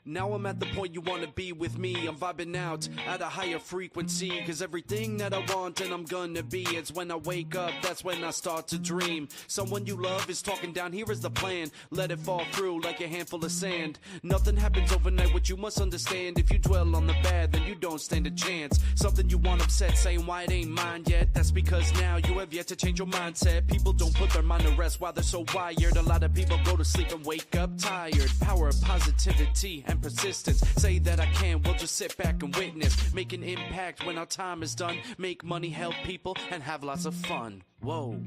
Now I'm at the point you wanna be with me. I'm vibing out at a higher frequency, cause everything that I want and I'm gonna be, it's when I wake up, that's when I start to dream. Someone you love is talking down, here is the plan. Let it fall through like a handful of sand. Nothing happens overnight, what you must understand. If you dwell on the bad, then you don't stand a chance. Something you want upset, saying why it ain't mine yet. That's because now you have yet to change your mindset. People don't put their mind to rest while they're so wired. A lot of people go to sleep and wake up tired. Power of positivity and persistence. Say that I can, we'll just sit back and witness. Make an impact when our time is done. Make money, help people, and have lots of fun. Whoa.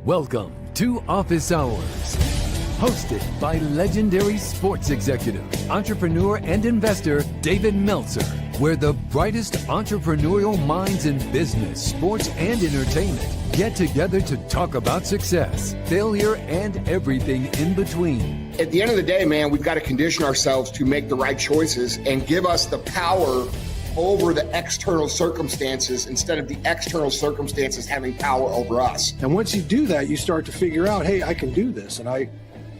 Welcome to Office Hours, hosted by legendary sports executive, entrepreneur, and investor David Meltzer, where the brightest entrepreneurial minds in business, sports, and entertainment get together to talk about success, failure, and everything in between. At the end of the day, man, we've got to condition ourselves to make the right choices and give us the power over the external circumstances instead of the external circumstances having power over us. And once you do that, you start to figure out, hey, I can do this, and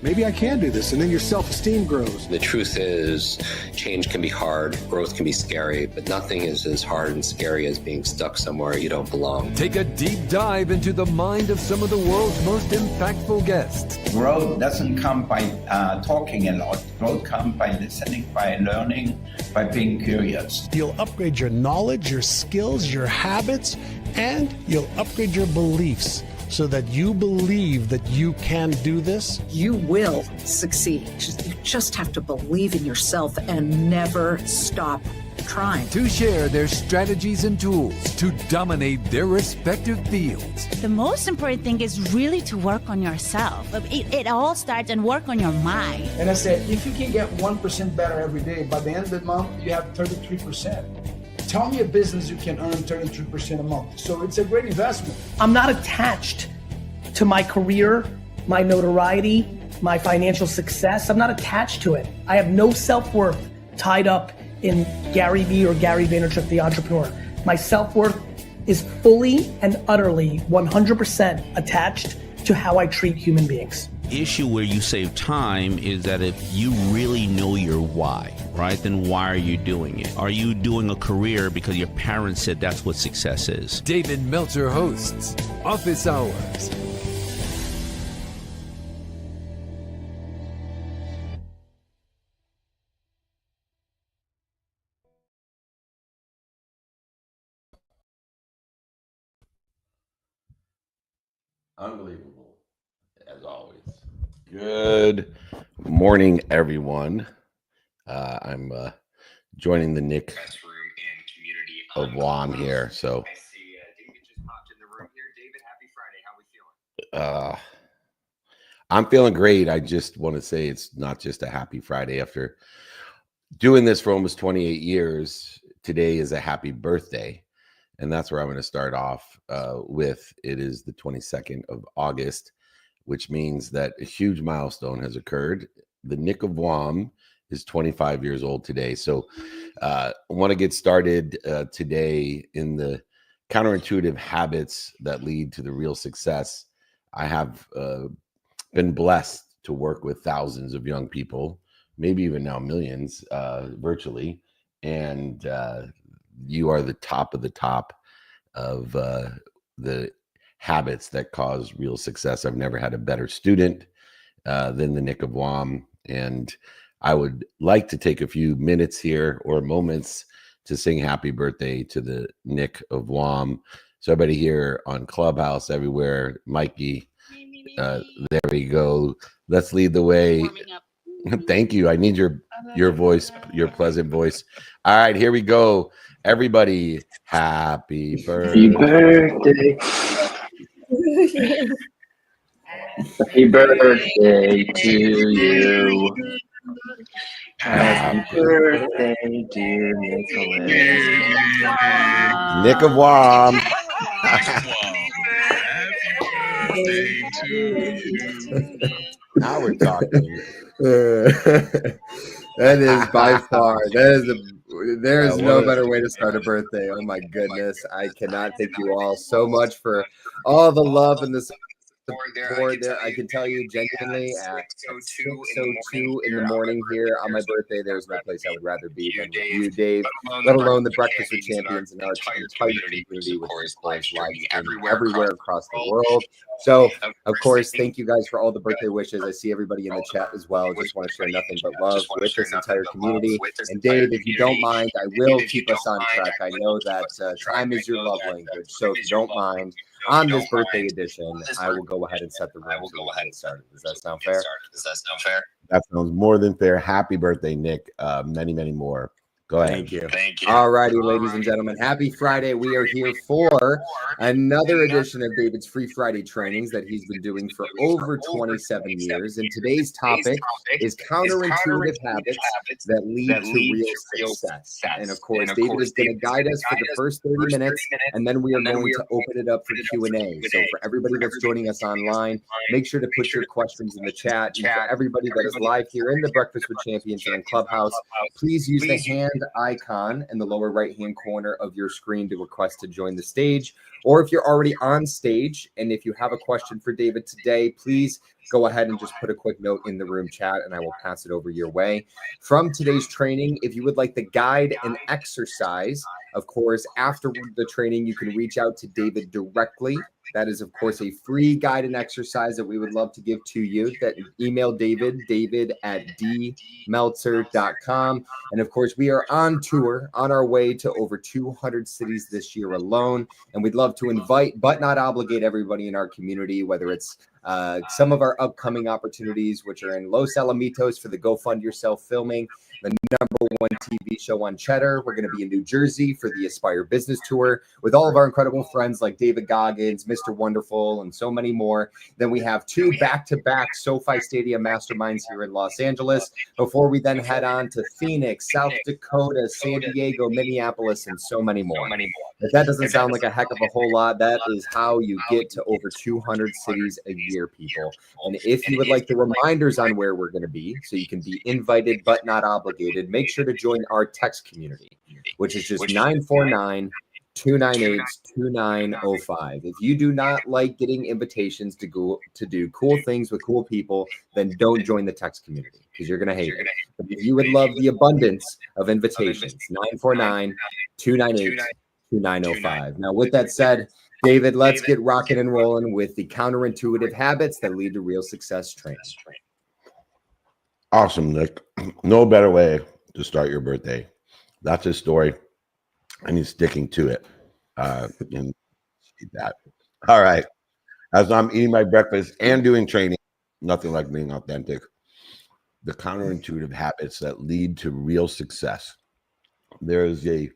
maybe I can do this, and then your self-esteem grows. The truth is, change can be hard, growth can be scary, but nothing is as hard and scary as being stuck somewhere you don't belong. Take a deep dive into the mind of some of the world's most impactful guests. Growth doesn't come by talking a lot. Growth comes by listening, by learning, by being curious. You'll upgrade your knowledge, your skills, your habits, and you'll upgrade your beliefs so that you believe that you can do this. You will succeed. You just have to believe in yourself and never stop trying. To share their strategies and tools to dominate their respective fields. The most important thing is really to work on yourself. It all starts and work on your mind. And I said, if you can get 1% better every day, by the end of the month, you have 33%. Tell me a business you can earn 33% a month. So it's a great investment. I'm not attached to my career, my notoriety, my financial success. I'm not attached to it. I have no self-worth tied up in Gary Vee or Gary Vaynerchuk, the entrepreneur. My self-worth is fully and utterly 100% attached to how I treat human beings. Issue where you save time is that if you really know your why, right, then why are you doing it? Are you doing a career because your parents said that's what success is? David Meltzer hosts Office Hours. Unbelievable, as always. Good morning, everyone. I'm joining the Nick of WAM here. So, I see David just popped in the room here. David, happy Friday. How are we feeling? I'm feeling great. I just want to say it's not just a happy Friday. After doing this for almost 28 years, today is a happy birthday. And that's where I'm going to start off with. It is the 22nd of August, which means that a huge milestone has occurred. The Nick of WAM is 25 years old today. So I want to get started today in the counterintuitive habits that lead to the real success. I have been blessed to work with thousands of young people, maybe even now millions virtually. And you are the top of the habits that cause real success. I've never had a better student. than the Nick of Wam. And I would like to take a few minutes here or moments to sing happy birthday to the Nick of Wam. So everybody here on Clubhouse, everywhere, Mikey, there we go. Let's lead the way. Thank you. I need your voice, your pleasant voice. All right, here we go. Everybody, happy birthday. Happy birthday to you. Happy birthday, dear Nicholas. Nick of Wam. Now we're talking. That is by far, there is no better way to start a birthday. Oh my goodness. I cannot thank you all so much for all the love and the support there. I can tell you genuinely at 6:02 in the morning here on my birthday, there's no place I would rather be than with you, Dave, let alone the Breakfast with Champions and our entire community, which is, of course, live everywhere across the world. So, of course, thank you guys for all the birthday wishes. I see everybody in the chat as well. Just want to share nothing but love with this entire community. And Dave, if you don't mind, I will keep us on track. I know that time is your love language. So if you don't mind, on this birthday edition, I will go ahead and set the room. Started. Does that sound fair? That sounds more than fair. Happy birthday, Nick. Many, many more. Go ahead. Thank you. All righty, ladies and gentlemen. Happy Friday. We are here for another edition of David's Free Friday trainings that he's been doing for over 27 years. And today's topic is counterintuitive habits that lead to real success. And of course, David is going to guide us for the first 30 minutes, and then we are going to open it up for Q&A. So for everybody that's joining us online, make sure to put your questions in the chat. And for everybody that is live here in the Breakfast with Champions and in Clubhouse, please use the hand icon in the lower right hand corner of your screen to request to join the stage. Or if you're already on stage and if you have a question for David today, please go ahead and just put a quick note in the room chat and I will pass it over your way. From today's training, if you would like the guide and exercise, of course, after the training, you can reach out to David directly. That is, of course, a free guide and exercise that we would love to give to you. That email david@dmeltzer.com. And of course, we are on tour, on our way to over 200 cities this year alone. And we'd love to invite, but not obligate everybody in our community, whether it's some of our upcoming opportunities, which are in Los Alamitos for the Go Fund Yourself filming, the #1 TV show on Cheddar. We're going to be in New Jersey for the Aspire Business Tour with all of our incredible friends like David Goggins, Mr. Wonderful, and so many more. Then we have 2 back-to-back SoFi Stadium masterminds here in Los Angeles before we then head on to Phoenix, South Dakota, San Diego, Minneapolis, and so many more. If that doesn't sound like a heck of a whole lot, that is how you get to over 200 cities a year, people. And if you would like the reminders on where we're going to be, so you can be invited but not obligated, make sure to join our text community, which is just 949-298-2905. If you do not like getting invitations to go to do cool things with cool people, then don't join the text community because you're going to hate it. But if you would love the abundance of invitations, 949-298-2905. Now, with that said, David, let's get rocking and rolling with the counterintuitive habits that lead to real success training. Awesome, Nick. No better way to start your birthday. That's his story, and he's sticking to it. And that. All right. As I'm eating my breakfast and doing training, nothing like being authentic. The counterintuitive habits that lead to real success. There is a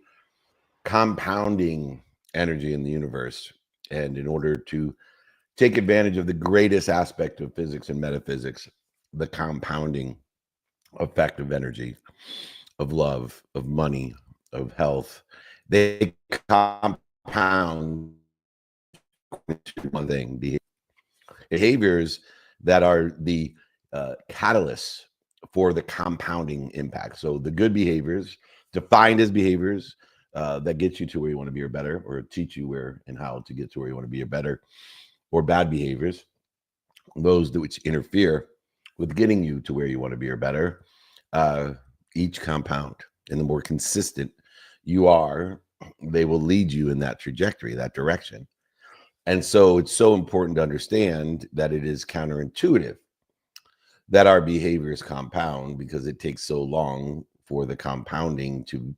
compounding energy in the universe, and in order to take advantage of the greatest aspect of physics and metaphysics, the compounding effect of energy, of love, of money, of health, they compound into one thing. Behaviors that are the catalysts for the compounding impact. So the good behaviors, defined as behaviors that get you to where you want to be or better, or teach you where and how to get to where you want to be or better, or bad behaviors, those which interfere with getting you to where you want to be or better, each compound. And the more consistent you are, they will lead you in that trajectory, that direction. And so it's so important to understand that it is counterintuitive. that our behaviors compound because it takes so long for the compounding to,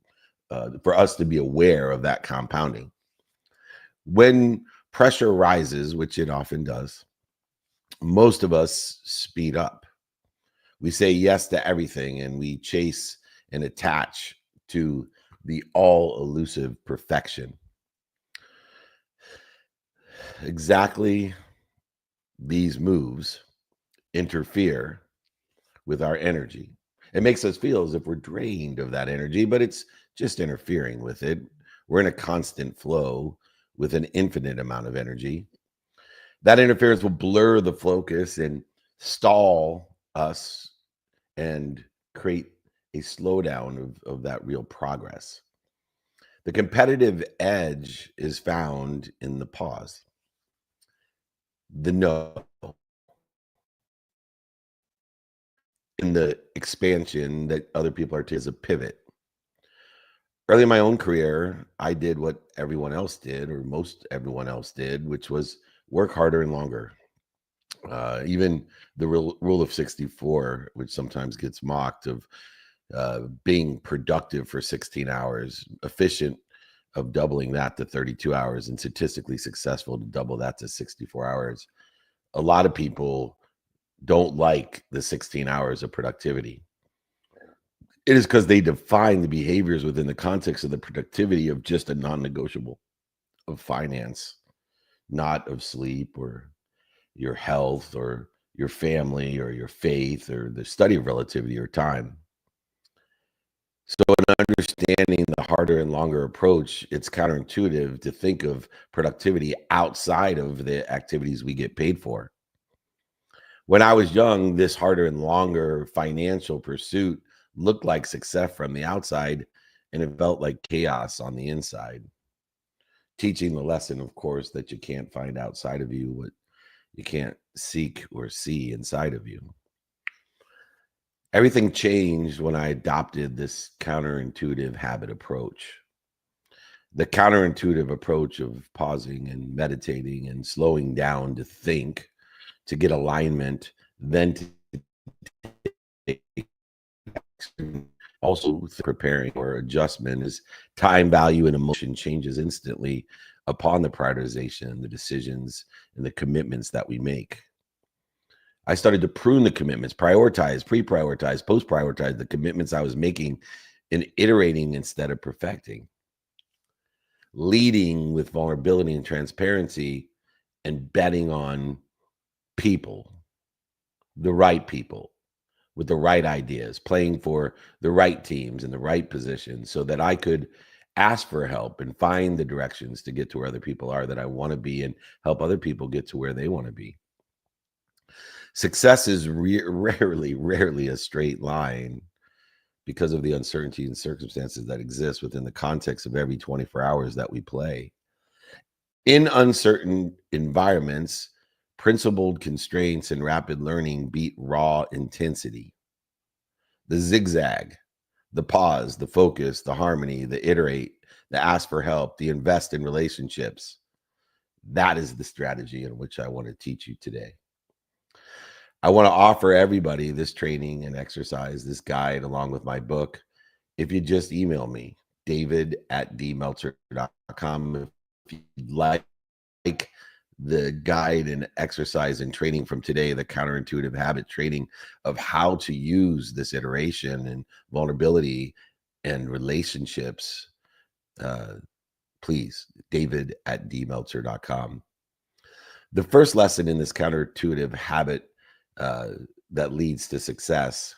for us to be aware of that compounding. When pressure rises, which it often does, most of us speed up. We say yes to everything and we chase and attach to the all elusive perfection. Exactly these moves interfere with our energy. It makes us feel as if we're drained of that energy, but it's just interfering with it. We're in a constant flow with an infinite amount of energy. That interference will blur the focus and stall us and create a slowdown of that real progress. The competitive edge is found in the pause, the no, in the expansion that other people are taking as a pivot. Early in my own career, I did what everyone else did, or most everyone else did, which was work harder and longer. Even the rule of 64, which sometimes gets mocked, of being productive for 16 hours, efficient of doubling that to 32 hours, and statistically successful to double that to 64 hours. A lot of people don't like the 16 hours of productivity. It is because they define the behaviors within the context of the productivity of just a non-negotiable of finance, not of sleep or your health or your family or your faith or the study of relativity or time. So in understanding the harder and longer approach, it's counterintuitive to think of productivity outside of the activities we get paid for. When I was young, this harder and longer financial pursuit looked like success from the outside, and it felt like chaos on the inside. Teaching the lesson, of course, that you can't find outside of you what you can't seek or see inside of you. Everything changed when I adopted this counterintuitive habit approach. The counterintuitive approach of pausing and meditating and slowing down to think, to get alignment, then to take action. Also preparing for adjustment is time, value, and emotion changes instantly upon the prioritization, the decisions, and the commitments that we make. I started to prune the commitments, prioritize, pre-prioritize, post-prioritize the commitments I was making, and iterating instead of perfecting. Leading with vulnerability and transparency, and betting on people, the right people, with the right ideas, playing for the right teams in the right positions so that I could ask for help and find the directions to get to where other people are that I want to be and help other people get to where they want to be. Success is rarely a straight line because of the uncertainty and circumstances that exist within the context of every 24 hours that we play. In uncertain environments, principled constraints and rapid learning beat raw intensity. The zigzag, the pause, the focus, the harmony, the iterate, the ask for help, the invest in relationships. That is the strategy in which I want to teach you today. I want to offer everybody this training and exercise, this guide, along with my book. If you just email me, david@dmeltzer.com. If you'd like the guide and exercise and training from today, the counterintuitive habit training of how to use this iteration and vulnerability and relationships, please, david@dmeltzer.com. The first lesson in this counterintuitive habit that leads to success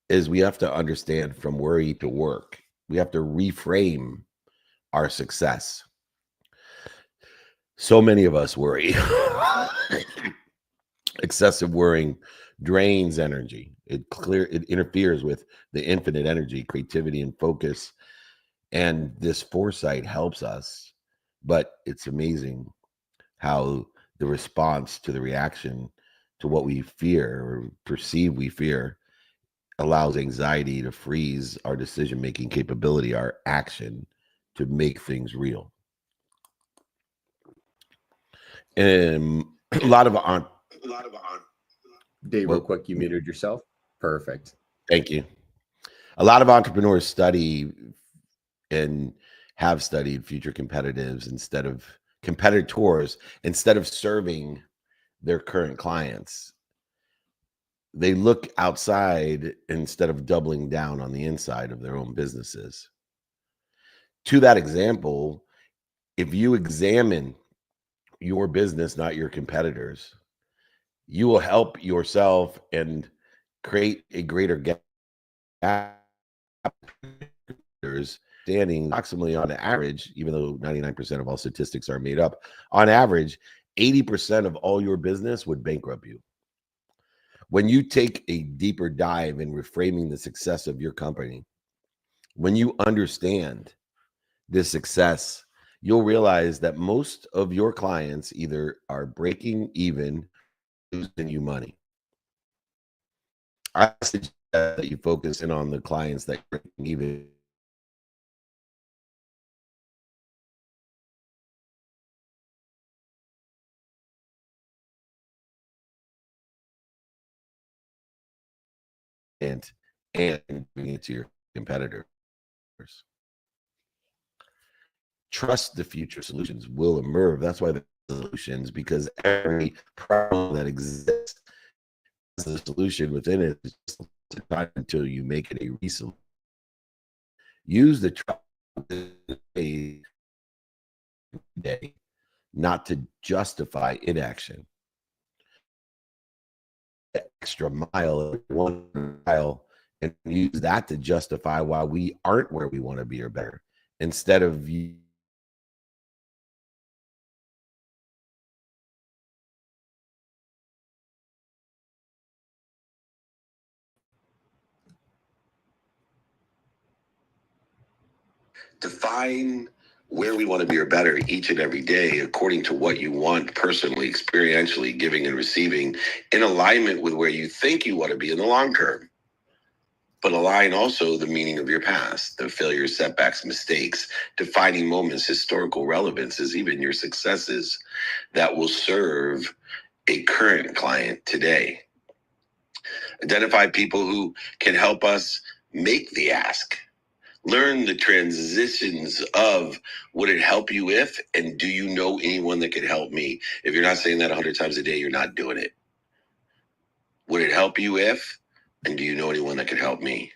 is we have to understand from worry to work. We have to reframe our success. So many of us worry. Excessive worrying drains energy. It interferes with the infinite energy, creativity, and focus. And this foresight helps us, but it's amazing how the response to the reaction to what we fear or perceive we fear allows anxiety to freeze our decision-making capability, our action to make things real. And a lot of Dave, real quick, you muted yourself. Perfect. Thank you. A lot of entrepreneurs study and have studied future competitors instead of serving their current clients. They look outside instead of doubling down on the inside of their own businesses. To that example, if you examine your business, not your competitors, you will help yourself and create a greater gap. Standing approximately on average, even though 99% of all statistics are made up, on average, 80% of all your business would bankrupt you. When you take a deeper dive in reframing the success of your company, when you understand this success, you'll realize that most of your clients either are breaking even, losing you money. I suggest that you focus in on the clients that are breaking even. And bring it to your competitors. Trust the future solutions will emerge. That's why the solutions, because every problem that exists has a solution within it. It's just time until you make it a resolution. Use the trust day, not to justify inaction. Extra mile, 1 mile, and use that to justify why we aren't where we want to be or better, instead of define where we want to be or better each and every day according to what you want personally, experientially, giving and receiving, in alignment with where you think you want to be in the long term. But align also the meaning of your past, the failures, setbacks, mistakes, defining moments, historical relevances, even your successes that will serve a current client today. Identify people who can help us make the ask. Learn the transitions of would it help you if, and do you know anyone that could help me? If you're not saying that 100 times a day, you're not doing it. Would it help you if, and do you know anyone that could help me?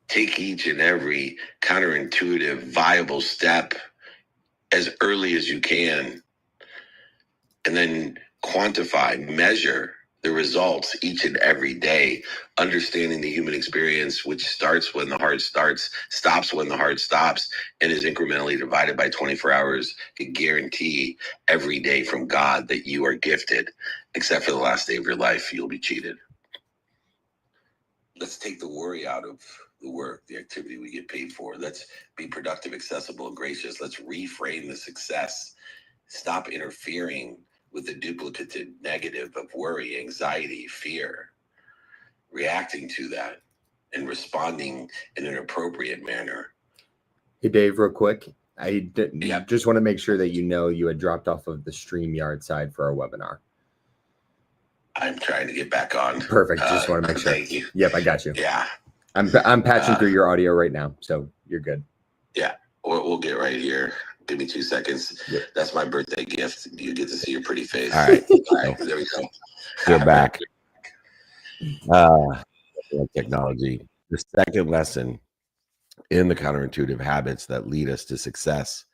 Take each and every counterintuitive, viable step as early as you can, and then quantify, measure the results each and every day, understanding the human experience, which starts when the heart starts, stops when the heart stops, and is incrementally divided by 24 hours, can guarantee every day from God that you are gifted, except for the last day of your life, you'll be cheated. Let's take the worry out of the work, the activity we get paid for. Let's be productive, accessible, and gracious. Let's reframe the success. Stop interfering with the duplicative negative of worry, anxiety, fear, reacting to that and responding in an appropriate manner. Hey, Dave, real quick. I just want to make sure that you had dropped off of the StreamYard side for our webinar. I'm trying to get back on. Perfect. Just want to make sure. Thank you. Yep, I got you. Yeah. I'm patching through your audio right now, so you're good. Yeah, we'll get right here. Give me 2 seconds. Yep. That's my birthday gift. You get to see your pretty face. All right. There we go. We're back. Technology. The second lesson in the counterintuitive habits that lead us to success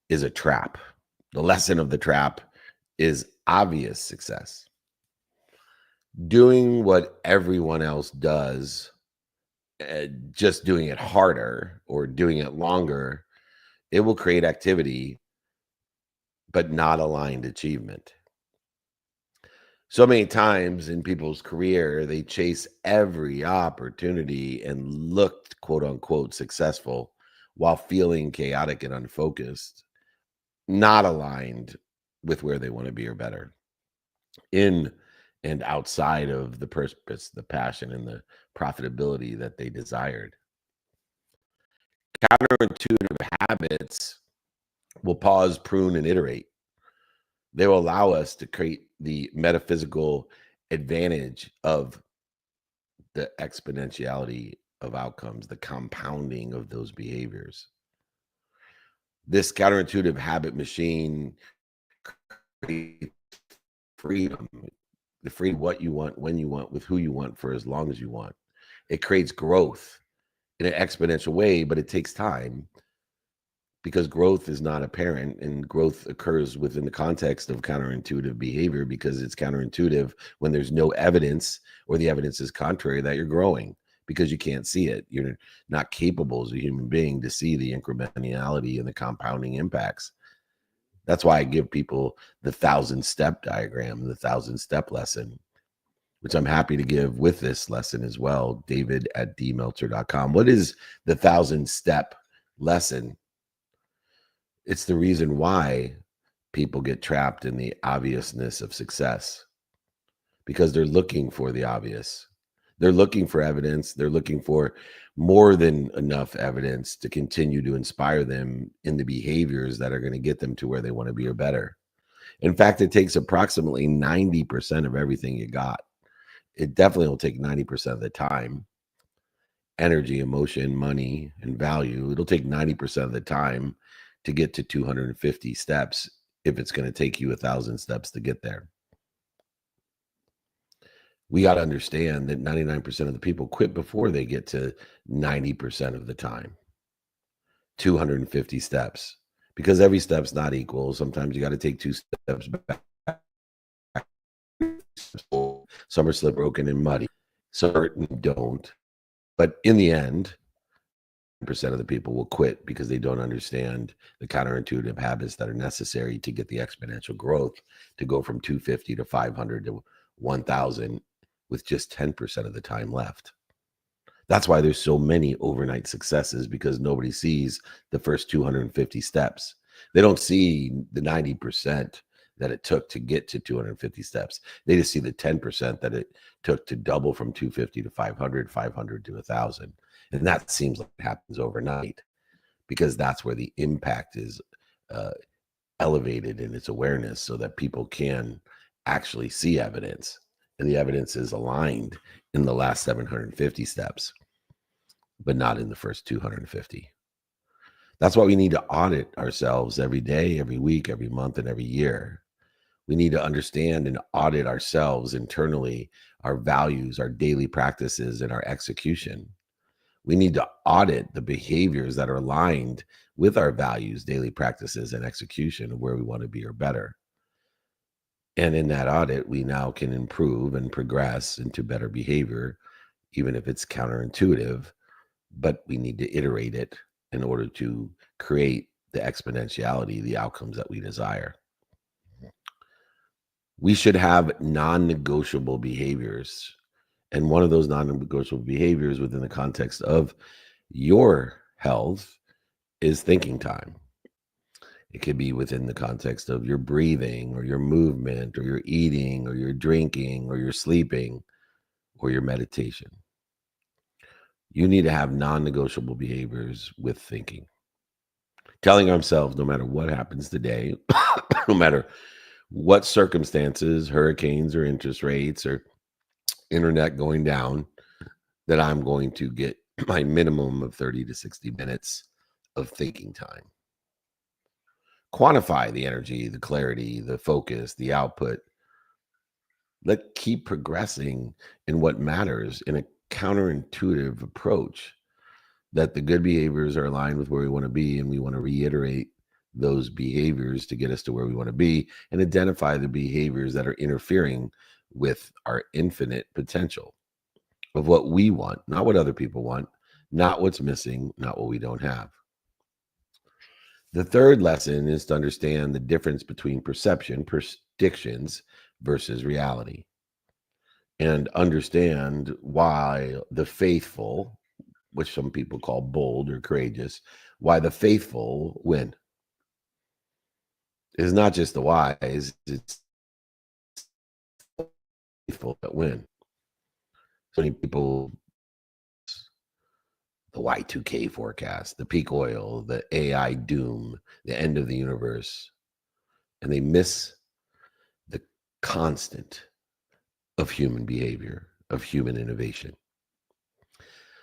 is a trap. The lesson of the trap is obvious success. Doing what everyone else does, just doing it harder or doing it longer, it will create activity, but not aligned achievement. So many times in people's career, they chase every opportunity and looked, quote unquote, successful while feeling chaotic and unfocused, not aligned with where they want to be or better, in and outside of the purpose, the passion, and the profitability that they desired. Counterintuitive habits will pause, prune, and iterate. They will allow us to create the metaphysical advantage of the exponentiality of outcomes, the compounding of those behaviors. This counterintuitive habit machine creates freedom, the freedom, what you want, when you want, with who you want, for as long as you want. It creates growth in an exponential way, but it takes time because growth is not apparent, and growth occurs within the context of counterintuitive behavior because it's counterintuitive when there's no evidence or the evidence is contrary that you're growing because you can't see it. You're not capable as a human being to see the incrementality and the compounding impacts. That's why I give people the 1,000-step diagram, the 1,000-step lesson, which I'm happy to give with this lesson as well. David@dmeltzer.com. What is the 1,000-step lesson? It's the reason why people get trapped in the obviousness of success, because they're looking for the obvious. They're looking for evidence. They're looking for more than enough evidence to continue to inspire them in the behaviors that are going to get them to where they want to be or better. In fact, it takes approximately 90% of everything you got. It definitely will take 90% of the time, energy, emotion, money, and value. It'll take 90% of the time to get to 250 steps if it's going to take you 1,000 steps to get there. We got to understand that 99% of the people quit before they get to 90% of the time, 250 steps, because every step's not equal. Sometimes you got to take 2 steps back. Some are slip, broken, and muddy. Certain don't. But in the end, percent of the people will quit because they don't understand the counterintuitive habits that are necessary to get the exponential growth to go from 250 to 500 to 1,000 with just 10% of the time left. That's why there's so many overnight successes, because nobody sees the first 250 steps. They don't see the 90% that it took to get to 250 steps. They just see the 10% that it took to double from 250 to 500, 500 to 1,000. And that seems like it happens overnight, because that's where the impact is elevated in its awareness, so that people can actually see evidence. And the evidence is aligned in the last 750 steps, but not in the first 250. That's why we need to audit ourselves every day, every week, every month, and every year. We need to understand and audit ourselves internally, our values, our daily practices, and our execution. We need to audit the behaviors that are aligned with our values, daily practices, and execution of where we want to be or better. And in that audit, we now can improve and progress into better behavior, even if it's counterintuitive, but we need to iterate it in order to create the exponentiality, the outcomes that we desire. We should have non-negotiable behaviors. And one of those non-negotiable behaviors within the context of your health is thinking time. It could be within the context of your breathing or your movement or your eating or your drinking or your sleeping or your meditation. You need to have non-negotiable behaviors with thinking. Telling ourselves, no matter what happens today, no matter what circumstances, hurricanes or interest rates or internet going down, that I'm going to get my minimum of 30 to 60 minutes of thinking time. Quantify the energy, the clarity, the focus, the output. Let's keep progressing in what matters in a counterintuitive approach, that the good behaviors are aligned with where we want to be, and we want to reiterate those behaviors to get us to where we want to be, and identify the behaviors that are interfering with our infinite potential of what we want, not what other people want, not what's missing, not what we don't have. The third lesson is to understand the difference between perception, predictions versus reality, and understand why the faithful, which some people call bold or courageous, why the faithful win. It's not just the wise, it's faithful that win. So many people, the Y2K forecast, the peak oil, the AI doom, the end of the universe, and they miss the constant of human behavior, of human innovation.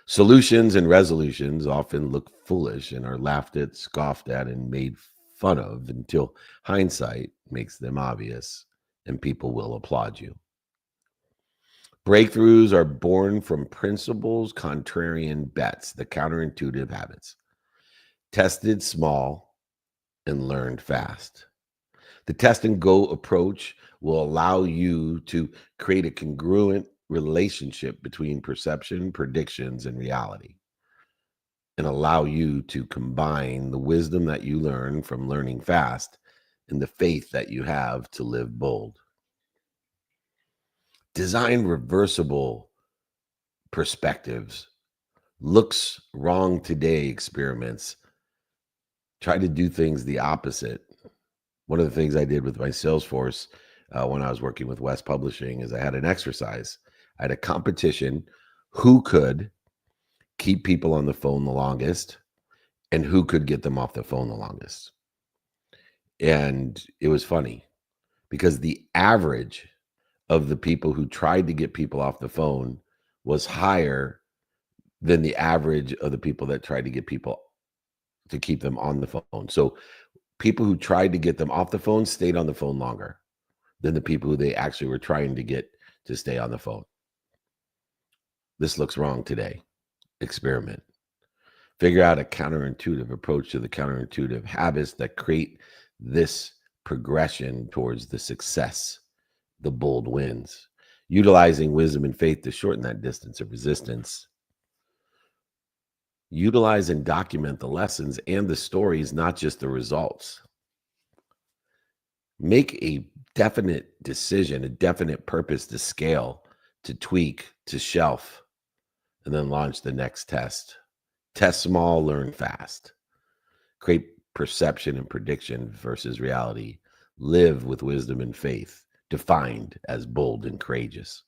Solutions and resolutions often look foolish and are laughed at, scoffed at, and made fun of until hindsight makes them obvious and people will applaud you. Breakthroughs are born from principles, contrarian bets, the counterintuitive habits. Tested small and learned fast. The test and go approach will allow you to create a congruent relationship between perception, predictions, and reality, and allow you to combine the wisdom that you learn from learning fast and the faith that you have to live bold. Design reversible perspectives. Looks wrong today experiments. Try to do things the opposite. One of the things I did with my Salesforce when I was working with West Publishing is I had an exercise. I had a competition who could keep people on the phone the longest and who could get them off the phone the longest. And it was funny because the average of the people who tried to get people off the phone was higher than the average of the people that tried to get people to keep them on the phone. So people who tried to get them off the phone stayed on the phone longer than the people who they actually were trying to get to stay on the phone. This looks wrong today. Experiment. Figure out a counterintuitive approach to the counterintuitive habits that create this progression towards the success, the bold wins. Utilizing wisdom and faith to shorten that distance of resistance. Utilize and document the lessons and the stories, not just the results. Make a definite decision, a definite purpose to scale, to tweak, to shelf, and then launch the next test. Test small, learn fast. Create perception and prediction versus reality. Live with wisdom and faith, defined as bold and courageous.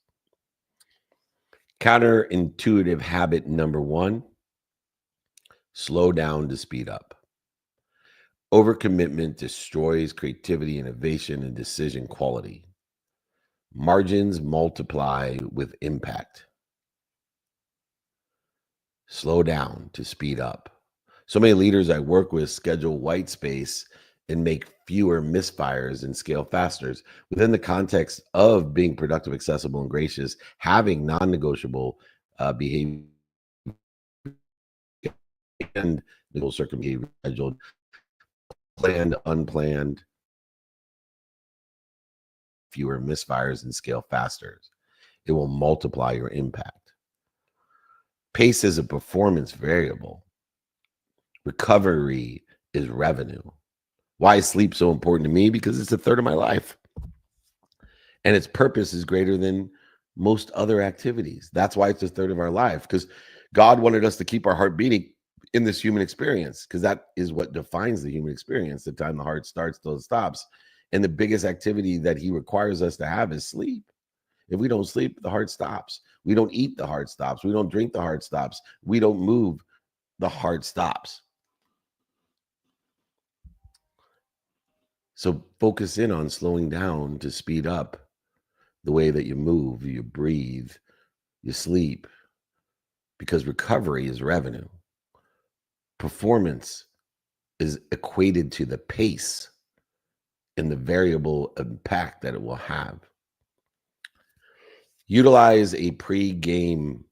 Counterintuitive habit number 1, slow down to speed up. Overcommitment destroys creativity, innovation, and decision quality. Margins multiply with impact. Slow down to speed up. So many leaders I work with schedule white space and make fewer misfires and scale faster. Within the context of being productive, accessible, and gracious, having non-negotiable behavior and negotiable circumbehavior scheduled, planned, unplanned, fewer misfires and scale faster. It will multiply your impact. Pace is a performance variable. Recovery is revenue. Why is sleep so important to me? Because it's a third of my life. And its purpose is greater than most other activities. That's why it's a third of our life. Because God wanted us to keep our heart beating in this human experience, because that is what defines the human experience, the time the heart starts till it stops. And the biggest activity that he requires us to have is sleep. If we don't sleep, the heart stops. We don't eat, the heart stops. We don't drink, the heart stops. We don't move, the heart stops. So focus in on slowing down to speed up the way that you move, you breathe, you sleep, because recovery is revenue. Performance is equated to the pace and the variable impact that it will have. Utilize a pre-game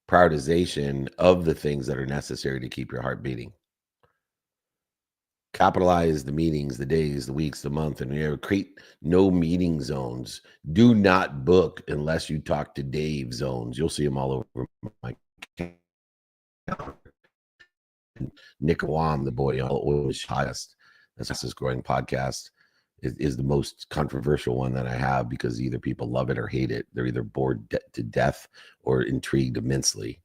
prioritization of the things that are necessary to keep your heart beating. Capitalize the meetings, the days, the weeks, the month, and create no meeting zones. Do not book unless you talk to Dave zones. You'll see them all over my calendar. Nick Wam, the boy on Oil's highest, that's his growing podcast, is the most controversial one that I have, because either people love it or hate it. They're either bored to death or intrigued immensely.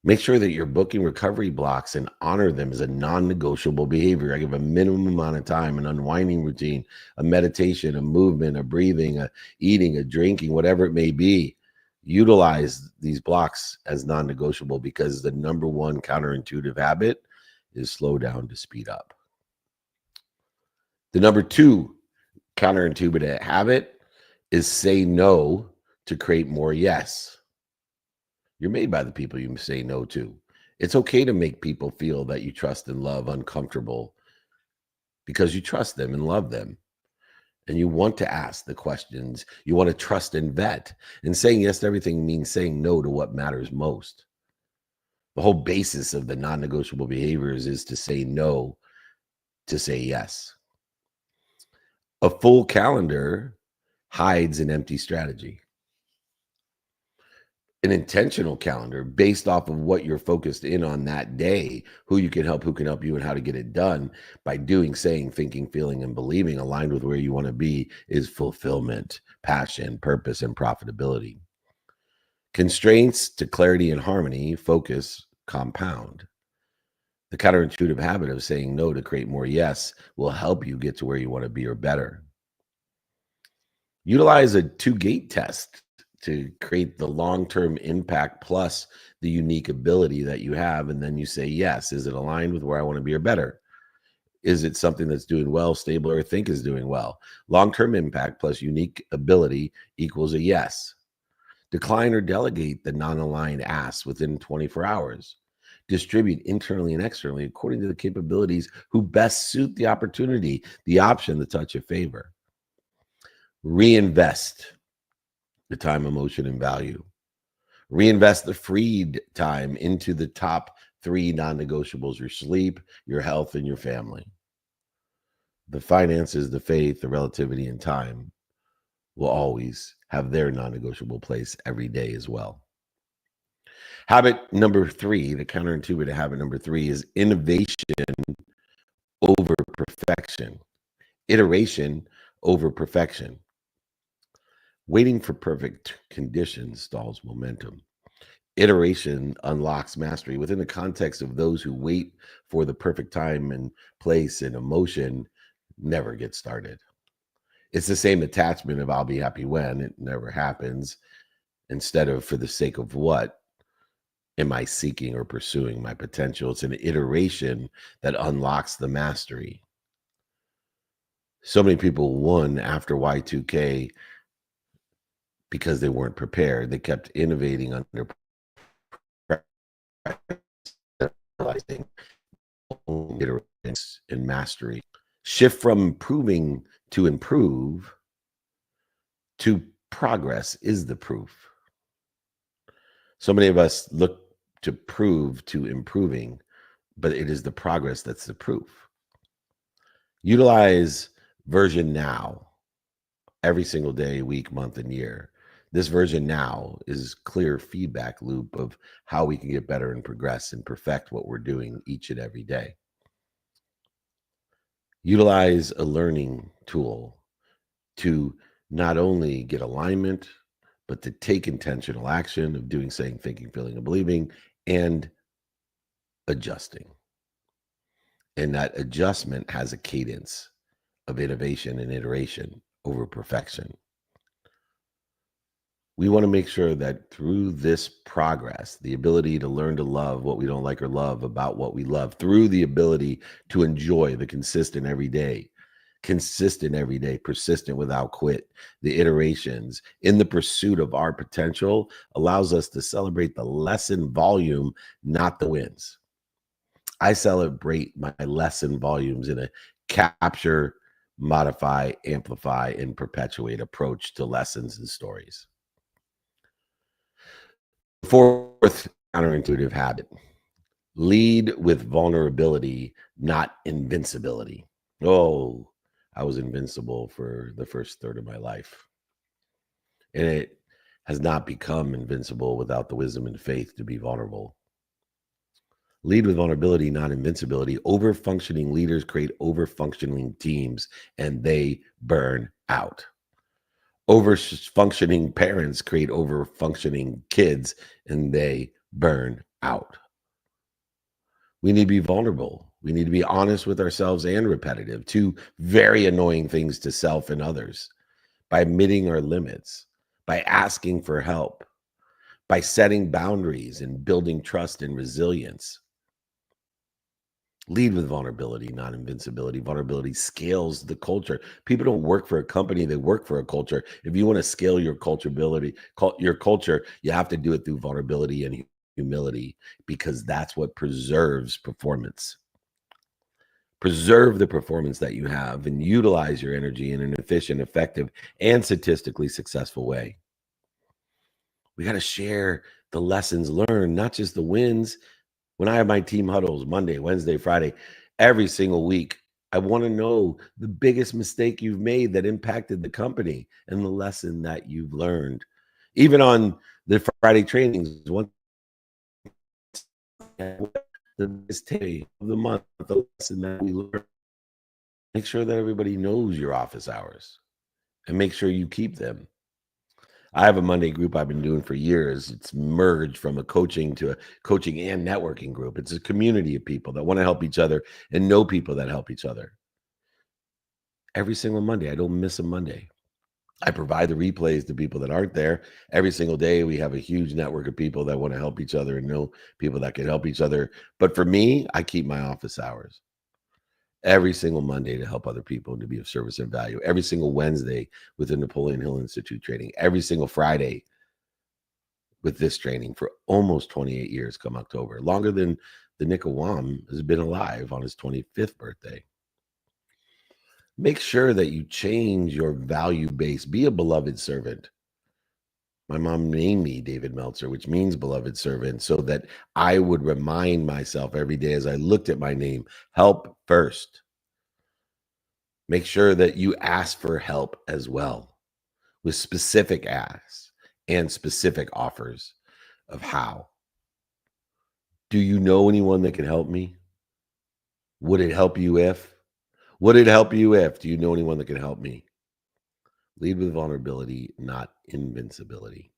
Make sure that you're booking recovery blocks and honor them as a non-negotiable behavior. I give a minimum amount of time, an unwinding routine, a meditation, a movement, a breathing, a eating, a drinking, whatever it may be. Utilize these blocks as non-negotiable, because the number one counterintuitive habit is slow down to speed up. The number 2 Counterintuitive habit is say no to create more yes. You're made by the people you say no to. It's okay to make people feel that you trust and love uncomfortable because you trust them and love them. And you want to ask the questions. You want to trust and vet. And saying yes to everything means saying no to what matters most. The whole basis of the non-negotiable behaviors is to say no to say yes. A full calendar hides an empty strategy. An intentional calendar based off of what you're focused in on that day, who you can help, who can help you, and how to get it done by doing, saying, thinking, feeling, and believing aligned with where you want to be is fulfillment, passion, purpose, and profitability. Constraints to clarity and harmony, focus, compound. The counterintuitive habit of saying no to create more yes will help you get to where you want to be or better. Utilize a 2-gate test to create the long-term impact plus the unique ability that you have. And then you say, yes, is it aligned with where I want to be or better? Is it something that's doing well, stable, or think is doing well? Long-term impact plus unique ability equals a yes. Decline or delegate the non-aligned asks within 24 hours. Distribute internally and externally according to the capabilities who best suit the opportunity, the option, the touch of favor. Reinvest the time, emotion, and value. Reinvest the freed time into the top 3 non-negotiables: your sleep, your health, and your family. The finances, the faith, the relativity, and time will always have their non-negotiable place every day as well. Habit number 3, the counterintuitive habit number 3 is innovation over perfection. Iteration over perfection. Waiting for perfect conditions stalls momentum. Iteration unlocks mastery. Within the context of those who wait for the perfect time and place and emotion, never get started. It's the same attachment of I'll be happy when it never happens, instead of for the sake of what am I seeking or pursuing my potential. It's an iteration that unlocks the mastery. So many people won after Y2K because they weren't prepared. They kept innovating under realizing iterations and mastery. Shift from improving to improve to progress is the proof. So many of us look to prove to improving, but it is the progress that's the proof. Utilize version now every single day, week, month, and year. This version now is clear feedback loop of how we can get better and progress and perfect what we're doing each and every day. Utilize a learning tool to not only get alignment, but to take intentional action of doing, saying, thinking, feeling, and believing, and adjusting. And that adjustment has a cadence of innovation and iteration over perfection. We want to make sure that through this progress, the ability to learn to love what we don't like or love about what we love, through the ability to enjoy the consistent every day, persistent without quit, the iterations in the pursuit of our potential allows us to celebrate the lesson volume, not the wins. I celebrate my lesson volumes in a capture, modify, amplify, and perpetuate approach to lessons and stories. Fourth counterintuitive habit: lead with vulnerability, not invincibility. Oh, I was invincible for the first third of my life. And it has not become invincible without the wisdom and faith to be vulnerable. Lead with vulnerability, not invincibility. Over-functioning leaders create over-functioning teams, and they burn out. Over-functioning parents create over-functioning kids, and they burn out. We need to be vulnerable. We need to be honest with ourselves and repetitive, 2 very annoying things to self and others, by admitting our limits, by asking for help, by setting boundaries and building trust and resilience. Lead with vulnerability, not invincibility. Vulnerability scales the culture. People don't work for a company, they work for a culture. If you want to scale your your culture, you have to do it through vulnerability and humility, because that's what preserves performance. Preserve the performance that you have and utilize your energy in an efficient, effective, and statistically successful way. We got to share the lessons learned, not just the wins. When I have my team huddles Monday, Wednesday, Friday, every single week, I want to know the biggest mistake you've made that impacted the company and the lesson that you've learned. Even on the Friday trainings, one the mistake of the month, the lesson that we learned. Make sure that everybody knows your office hours and make sure you keep them. I have a Monday group I've been doing for years. It's merged from a coaching to a coaching and networking group. It's a community of people that want to help each other and know people that help each other. Every single Monday, I don't miss a Monday. I provide the replays to people that aren't there. Every single day, we have a huge network of people that want to help each other and know people that can help each other. But for me, I keep my office hours every single Monday to help other people and to be of service and value. Every single Wednesday with the Napoleon Hill Institute training. Every single Friday with this training for almost 28 years come October. Longer than the Nick Awam has been alive on his 25th birthday. Make sure that you change your value base. Be a beloved servant. My mom named me David Meltzer, which means beloved servant, so that I would remind myself every day as I looked at my name, help first. Make sure that you ask for help as well, with specific asks and specific offers of how. Do you know anyone that can help me? Would it help you if? Would it help you if? Do you know anyone that can help me? Lead with vulnerability, not invincibility.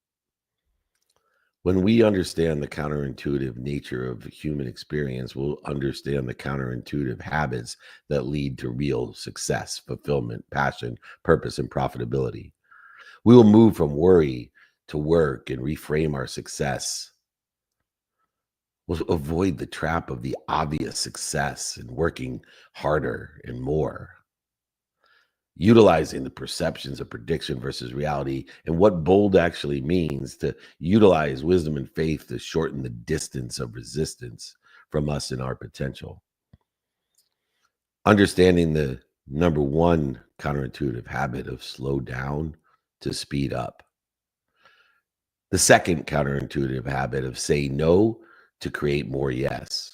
When we understand the counterintuitive nature of human experience, we'll understand the counterintuitive habits that lead to real success, fulfillment, passion, purpose, and profitability. We will move from worry to work and reframe our success. We'll avoid the trap of the obvious success and working harder and more. Utilizing the perceptions of prediction versus reality and what bold actually means, to utilize wisdom and faith to shorten the distance of resistance from us and our potential. Understanding the number one counterintuitive habit of slow down to speed up. The second counterintuitive habit of say no to create more yes.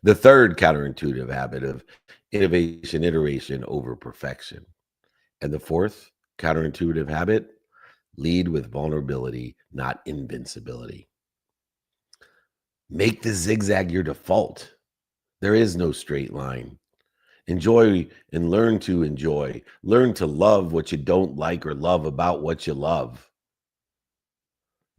The third counterintuitive habit of innovation, iteration over perfection. And the fourth counterintuitive habit, lead with vulnerability, not invincibility. Make the zigzag your default. There is no straight line. Enjoy and learn to enjoy. Learn to love what you don't like or love about what you love.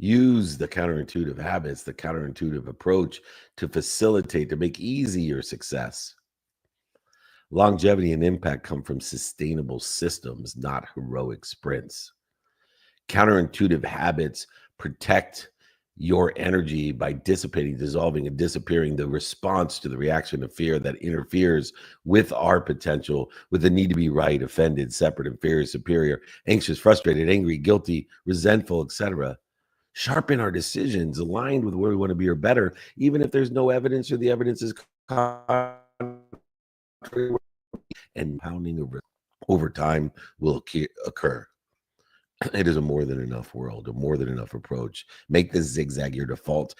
Use the counterintuitive habits, the counterintuitive approach to facilitate, to make easy your success. Longevity and impact come from sustainable systems, not heroic sprints. Counterintuitive habits protect your energy by dissipating, dissolving, and disappearing the response to the reaction of fear that interferes with our potential, with the need to be right, offended, separate, inferior, superior, anxious, frustrated, angry, guilty, resentful, etc. Sharpen our decisions, aligned with where we want to be or better, even if there's no evidence or the evidence is contrary, and pounding over time will occur. It is a more than enough world, a more than enough approach. Make the zigzag your default.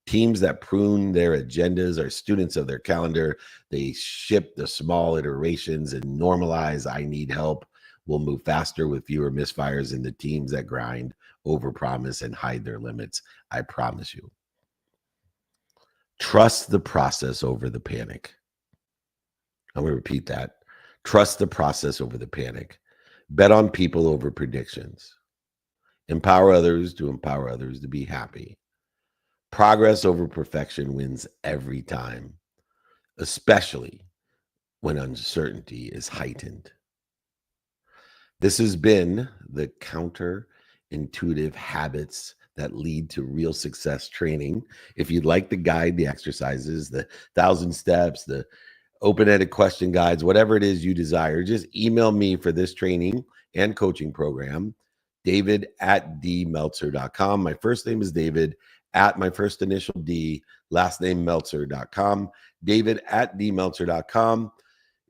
Teams that prune their agendas are students of their calendar. They ship the small iterations and normalize I need help. Will move faster with fewer misfires than the teams that grind, overpromise, and hide their limits. I promise you. Trust the process over the panic. I'm going to repeat that. Trust the process over the panic. Bet on people over predictions. Empower others to be happy. Progress over perfection wins every time, especially when uncertainty is heightened. This has been the Counterintuitive Habits that lead to real success training. If you'd like the guide, the exercises, the 1,000 steps, the open-ended question guides, whatever it is you desire, just email me for this training and coaching program, david@dmeltzer.com. My first name is David, at my first initial D, last name Meltzer.com, david@dmeltzer.com.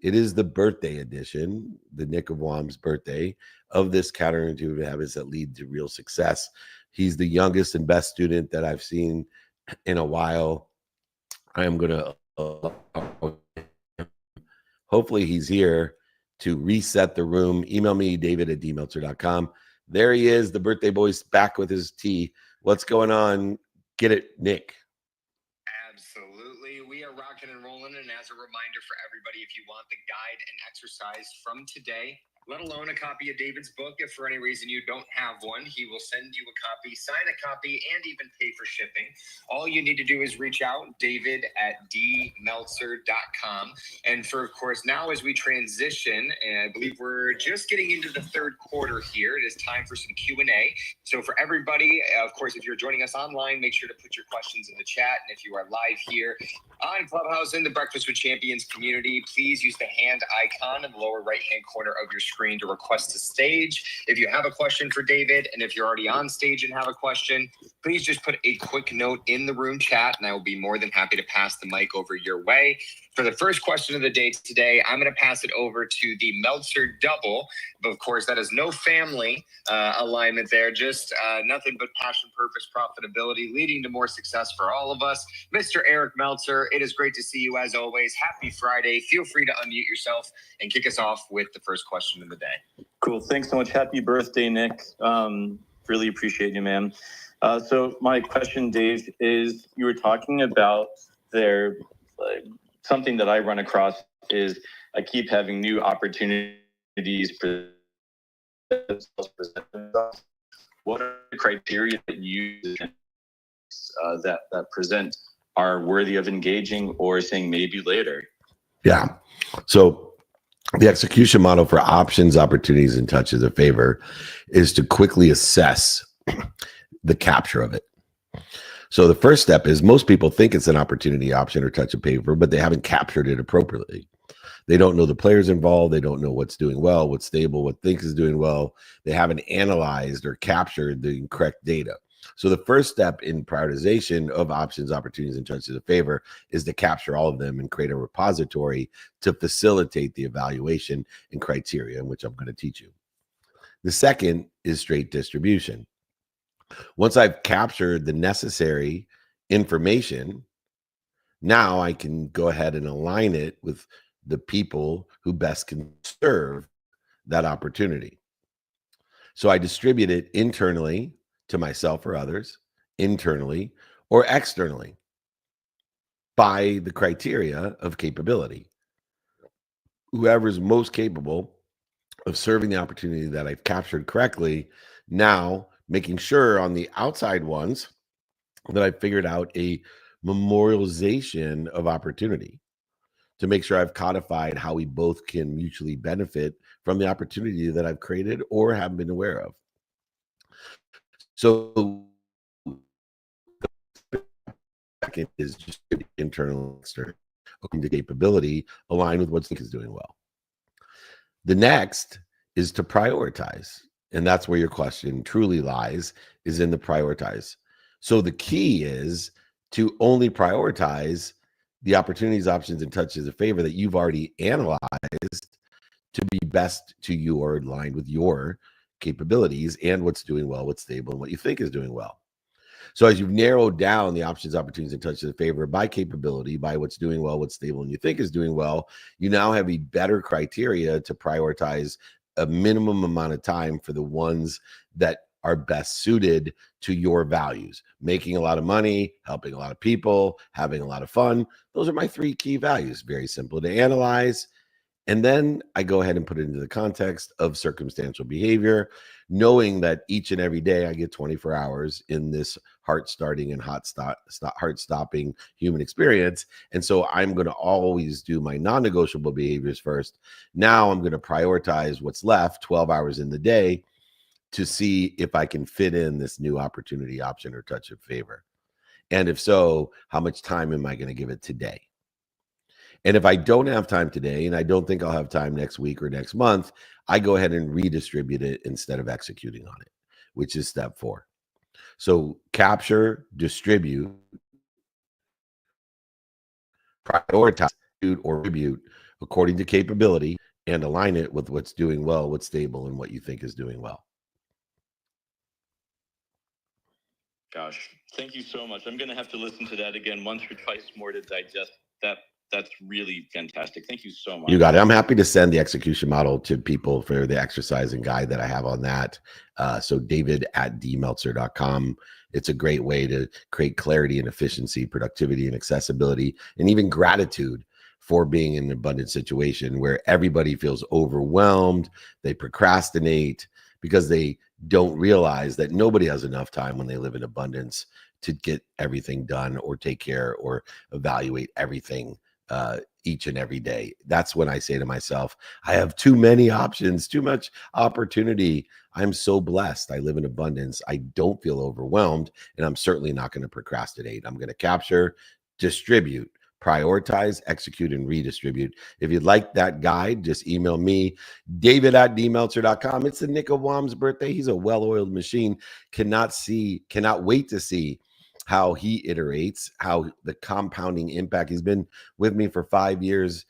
It is the birthday edition, the Nick of Wam's birthday, of this Counterintuitive Habits That Lead to Real Success. He's the youngest and best student that I've seen in a while. I am going to hopefully he's here to reset the room. Email me, david@dmeltzer.com. There he is, the birthday boy's back with his tea. What's going on? Get it, Nick. Absolutely. We are rocking and rolling. And as a reminder for everybody, if you want the guide and exercise from today, let alone a copy of David's book, if for any reason you don't have one, he will send you a copy, sign a copy, and even pay for shipping. All you need to do is reach out, david@dmeltzer.com. And for, of course, now as we transition, and I believe we're just getting into the third quarter here, it is time for some Q&A. So for everybody, of course, if you're joining us online, make sure to put your questions in the chat. And if you are live here on Clubhouse in the Breakfast with Champions community, please use the hand icon in the lower right-hand corner of your screen to request a stage. If you have a question for David, and if you're already on stage and have a question, please just put a quick note in the room chat, and I will be more than happy to pass the mic over your way. For the first question of the day today, I'm going to pass it over to the Meltzer double. But of course, that is no family alignment there, just nothing but passion, purpose, profitability, leading to more success for all of us. Mr. Eric Meltzer, it is great to see you as always. Happy Friday. Feel free to unmute yourself and kick us off with the first question of the day. Cool. Thanks so much. Happy birthday, Nick. Really appreciate you, man. So my question, Dave, is you were talking about something that I run across is I keep having new opportunities present themselves. What are the criteria that you use that present are worthy of engaging or saying maybe later? Yeah. So the execution model for options, opportunities, and touches of favor is to quickly assess the capture of it. So the first step is most people think it's an opportunity, option, or touch of favor, but they haven't captured it appropriately. They don't know the players involved. They don't know what's doing well, what's stable, what thinks is doing well. They haven't analyzed or captured the correct data. So the first step in prioritization of options, opportunities, and touches of favor is to capture all of them and create a repository to facilitate the evaluation and criteria, in which I'm going to teach you. The second is straight distribution. Once I've captured the necessary information, now I can go ahead and align it with the people who best can serve that opportunity. So I distribute it internally to myself or others, internally or externally, by the criteria of capability. Whoever's most capable of serving the opportunity that I've captured correctly, now making sure on the outside ones that I've figured out a memorialization of opportunity to make sure I've codified how we both can mutually benefit from the opportunity that I've created or haven't been aware of. So second is just internal and external, according to capability, align with what Think is doing well. The next is to prioritize. And that's where your question truly lies, is in the prioritize. So the key is to only prioritize the opportunities, options, and touches of favor that you've already analyzed to be best to you or aligned with your capabilities and what's doing well, what's stable, and what you think is doing well. So as you've narrowed down the options, opportunities, and touches of favor by capability, by what's doing well, what's stable, and you think is doing well, you now have a better criteria to prioritize a minimum amount of time for the ones that are best suited to your values. Making a lot of money, helping a lot of people, having a lot of fun. Those are my three key values. Very simple to analyze. And then I go ahead and put it into the context of circumstantial behavior, knowing that each and every day I get 24 hours in this heart-starting and heart-stopping human experience. And so I'm going to always do my non-negotiable behaviors first. Now I'm going to prioritize what's left, 12 hours in the day, to see if I can fit in this new opportunity, option, or touch of favor? And if so, how much time am I going to give it today? And if I don't have time today, and I don't think I'll have time next week or next month, I go ahead and redistribute it instead of executing on it, which is step 4. So capture, distribute, prioritize, or distribute according to capability, and align it with what's doing well, what's stable, and what you think is doing well. Gosh, thank you so much. I'm going to have to listen to that again once or twice more to digest that. That's really fantastic. Thank you so much. You got it. I'm happy to send the execution model to people for the exercise and guide that I have on that. So david@dmeltzer.com. It's a great way to create clarity and efficiency, productivity and accessibility, and even gratitude for being in an abundant situation where everybody feels overwhelmed. They procrastinate because they don't realize that nobody has enough time when they live in abundance to get everything done or take care or evaluate everything each and every day. That's when I say to myself, I have too many options, too much opportunity. I'm so blessed. I live in abundance. I don't feel overwhelmed, and I'm certainly not going to procrastinate. I'm going to capture, distribute, prioritize, execute, and redistribute. If you'd like that guide, just email me, david@dmeltzer.com. It's the Nick of Wam's birthday. He's a well-oiled machine. Cannot wait to see how he iterates, how the compounding impact. He's been with me for 5 years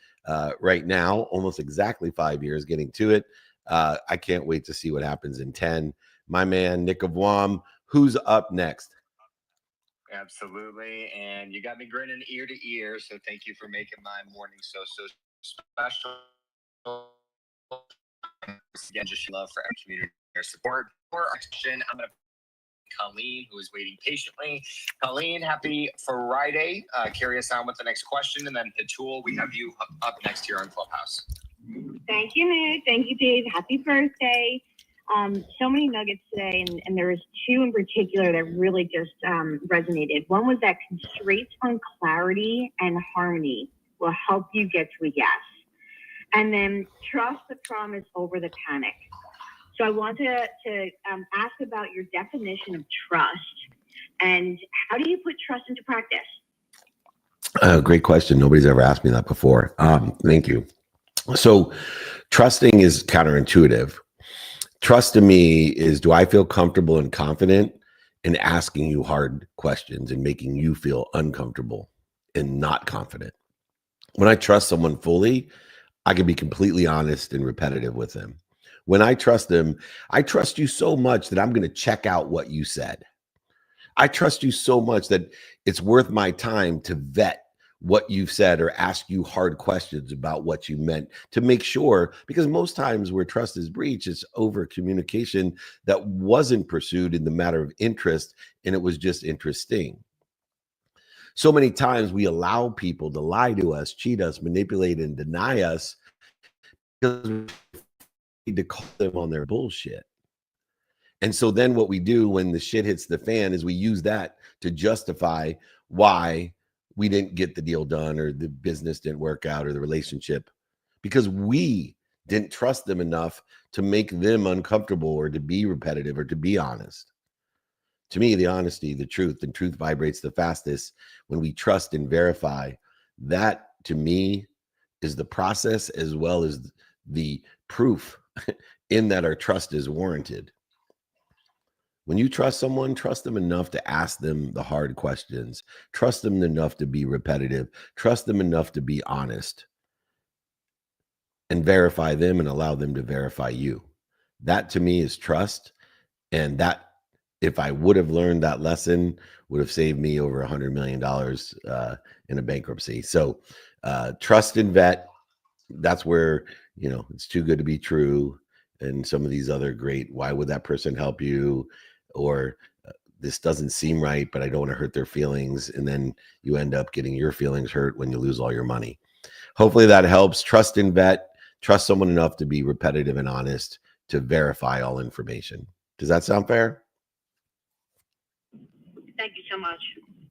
right now, almost exactly 5 years, getting to it. I can't wait to see what happens in 10. My man, Nick of Wam, who's up next? Absolutely. And you got me grinning ear to ear. So thank you for making my morning so special. Again, just love for our community, your support. For our action, I'm going to Colleen, who is waiting patiently. Colleen, happy Friday. Carry us on with the next question. And then Hatul, we have you up next here on Clubhouse. Thank you, Nick. Thank you, Dave. Happy birthday. So many nuggets today, and there was 2 in particular that really just resonated. One was that constraints on clarity and harmony will help you get to a yes. And then trust the promise over the panic. So I want to ask about your definition of trust and how do you put trust into practice? Great question. Nobody's ever asked me that before. Thank you. So trusting is counterintuitive. Trust to me is, do I feel comfortable and confident in asking you hard questions and making you feel uncomfortable and not confident? When I trust someone fully, I can be completely honest and repetitive with them. When I trust them, I trust you so much that I'm going to check out what you said. I trust you so much that it's worth my time to vet what you've said or ask you hard questions about what you meant to make sure, because most times where trust is breached, it's over communication that wasn't pursued in the matter of interest, and it was just interesting. So many times we allow people to lie to us, cheat us, manipulate, and deny us because we need to call them on their bullshit. And so then what we do when the shit hits the fan is we use that to justify why we didn't get the deal done or the business didn't work out or the relationship, because we didn't trust them enough to make them uncomfortable or to be repetitive or to be honest. To me, the honesty, the truth, and truth vibrates the fastest when we trust and verify. That, to me, is the process as well as the proof in that our trust is warranted. When you trust someone, trust them enough to ask them the hard questions. Trust them enough to be repetitive. Trust them enough to be honest. And verify them and allow them to verify you. That, to me, is trust. And that, if I would have learned that lesson, would have saved me over $100 million in a bankruptcy. So trust and vet, that's where, it's too good to be true. And some of these other great, why would that person help you? Or this doesn't seem right, but I don't want to hurt their feelings. And then you end up getting your feelings hurt when you lose all your money. Hopefully that helps. Trust and vet. Trust someone enough to be repetitive and honest to verify all information. Does that sound fair? Thank you so much.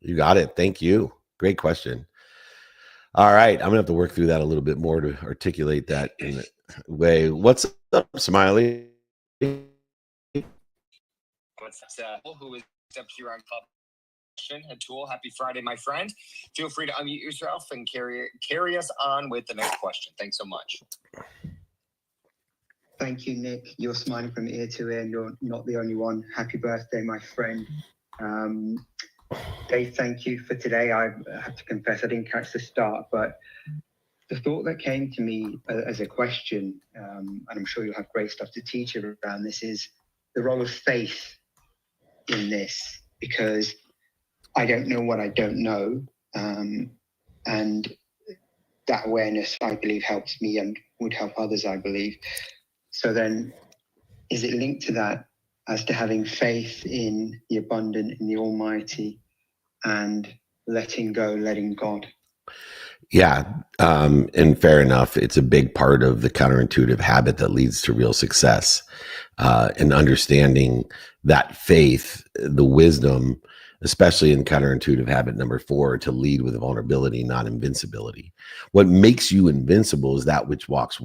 You got it. Thank you. Great question. All right. I'm going to have to work through that a little bit more to articulate that in a way. What's up, Smiley? it's who is up here on Club. Atul, happy Friday, my friend. Feel free to unmute yourself and carry us on with the next question. Thanks so much. Thank you, Nick. You're smiling from ear to ear, and you're not the only one. Happy birthday, my friend. Dave, thank you for today. I have to confess I didn't catch the start, but the thought that came to me as a question, and I'm sure you'll have great stuff to teach around this, is the role of faith in this, because I don't know what I don't know. And that awareness, I believe, helps me and would help others, I believe. So then, is it linked to that as to having faith in the abundant, in the Almighty, and letting go, letting God? Yeah. And fair enough. It's a big part of the counterintuitive habit that leads to real success. And understanding that faith, the wisdom, especially in counterintuitive habit number 4, to lead with vulnerability, not invincibility. What makes you invincible is that which walks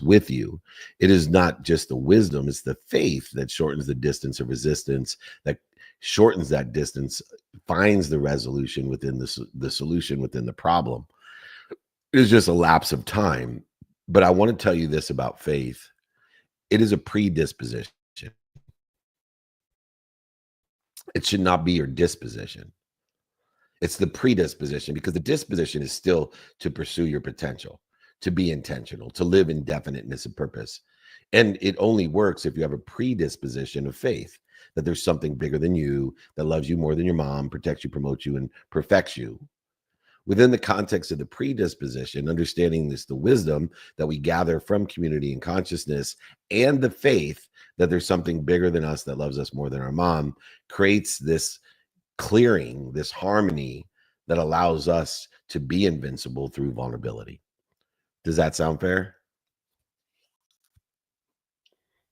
with you. It is not just the wisdom, it's the faith that shortens the distance of resistance, that shortens that distance, finds the resolution within the solution within the problem. It is just a lapse of time. But I want to tell you this about faith. It is a predisposition. It should not be your disposition. It's the predisposition, because the disposition is still to pursue your potential, to be intentional, to live in definiteness of purpose. And it only works if you have a predisposition of faith that there's something bigger than you, that loves you more than your mom, protects you, promotes you, and perfects you. Within the context of the predisposition, understanding this, the wisdom that we gather from community and consciousness, and the faith that there's something bigger than us that loves us more than our mom, creates this clearing, this harmony that allows us to be invincible through vulnerability. Does that sound fair?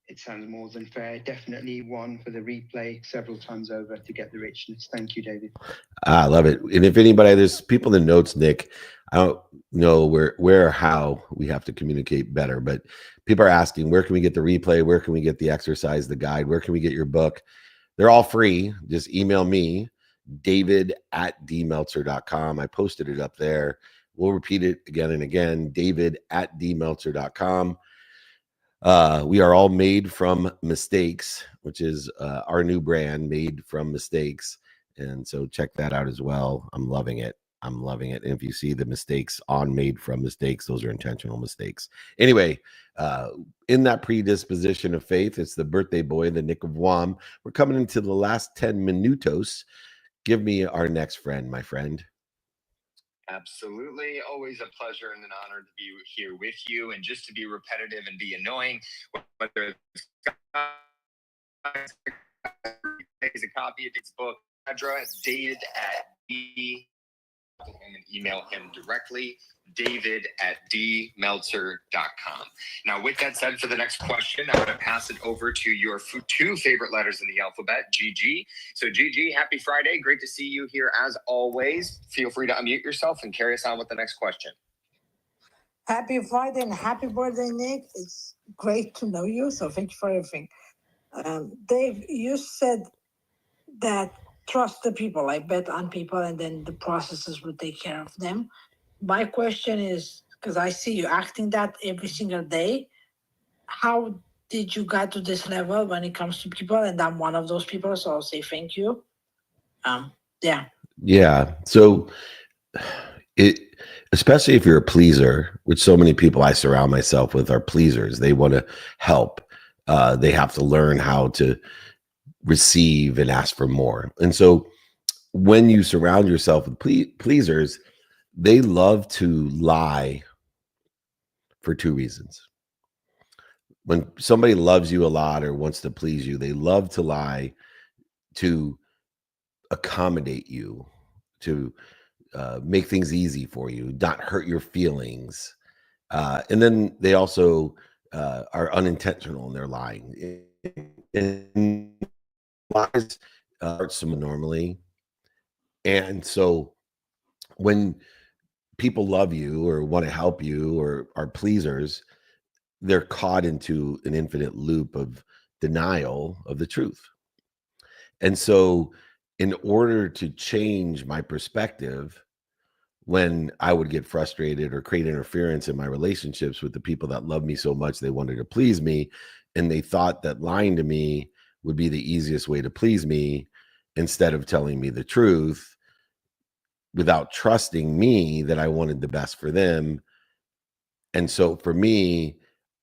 It sounds more than fair. Definitely one for the replay several times over to get the richness. Thank you, David. I love it. And if anybody, there's people in the notes, Nick, I don't know where or how we have to communicate better, but people are asking, where can we get the replay? Where can we get the exercise, the guide? Where can we get your book? They're all free. Just email me, david@dmeltzer.com. I posted it up there. We'll repeat it again and again, david@dmeltzer.com. We are all made from mistakes, which is our new brand, Made from Mistakes. And so check that out as well. I'm loving it. I'm loving it. And if you see the mistakes on Made from Mistakes, those are intentional mistakes. Anyway, in that predisposition of faith, it's the birthday boy, the Nick of Wam. We're coming into the last 10 minutos. Give me our next friend, my friend. Absolutely. Always a pleasure and an honor to be here with you, and just to be repetitive and be annoying, whether it's a copy of his book, address, David@D, and email him directly, david@dmeltzer.com. Now, with that said, for the next question, I'm going to pass it over to your 2 favorite letters in the alphabet, GG. So, GG, happy Friday. Great to see you here as always. Feel free to unmute yourself and carry us on with the next question. Happy Friday and happy birthday, Nick. It's great to know you, so thank you for everything. Dave, you said that trust the people, like bet on people, and then the processes will take care of them. My question is, because I see you acting that every single day, how did you get to this level when it comes to people? And I'm one of those people, so I'll say thank you. Yeah. So especially if you're a pleaser, which so many people I surround myself with are pleasers. They want to help. They have to learn how to receive and ask for more. And so when you surround yourself with pleasers, they love to lie for 2 reasons. When somebody loves you a lot or wants to please you, they love to lie to accommodate you, to make things easy for you, not hurt your feelings. And then they also are unintentional in their lying. And lies hurt someone normally. And so when people love you or want to help you or are pleasers, they're caught into an infinite loop of denial of the truth. And so in order to change my perspective, when I would get frustrated or create interference in my relationships with the people that love me so much, they wanted to please me, and they thought that lying to me would be the easiest way to please me instead of telling me the truth without trusting me that I wanted the best for them. And so for me,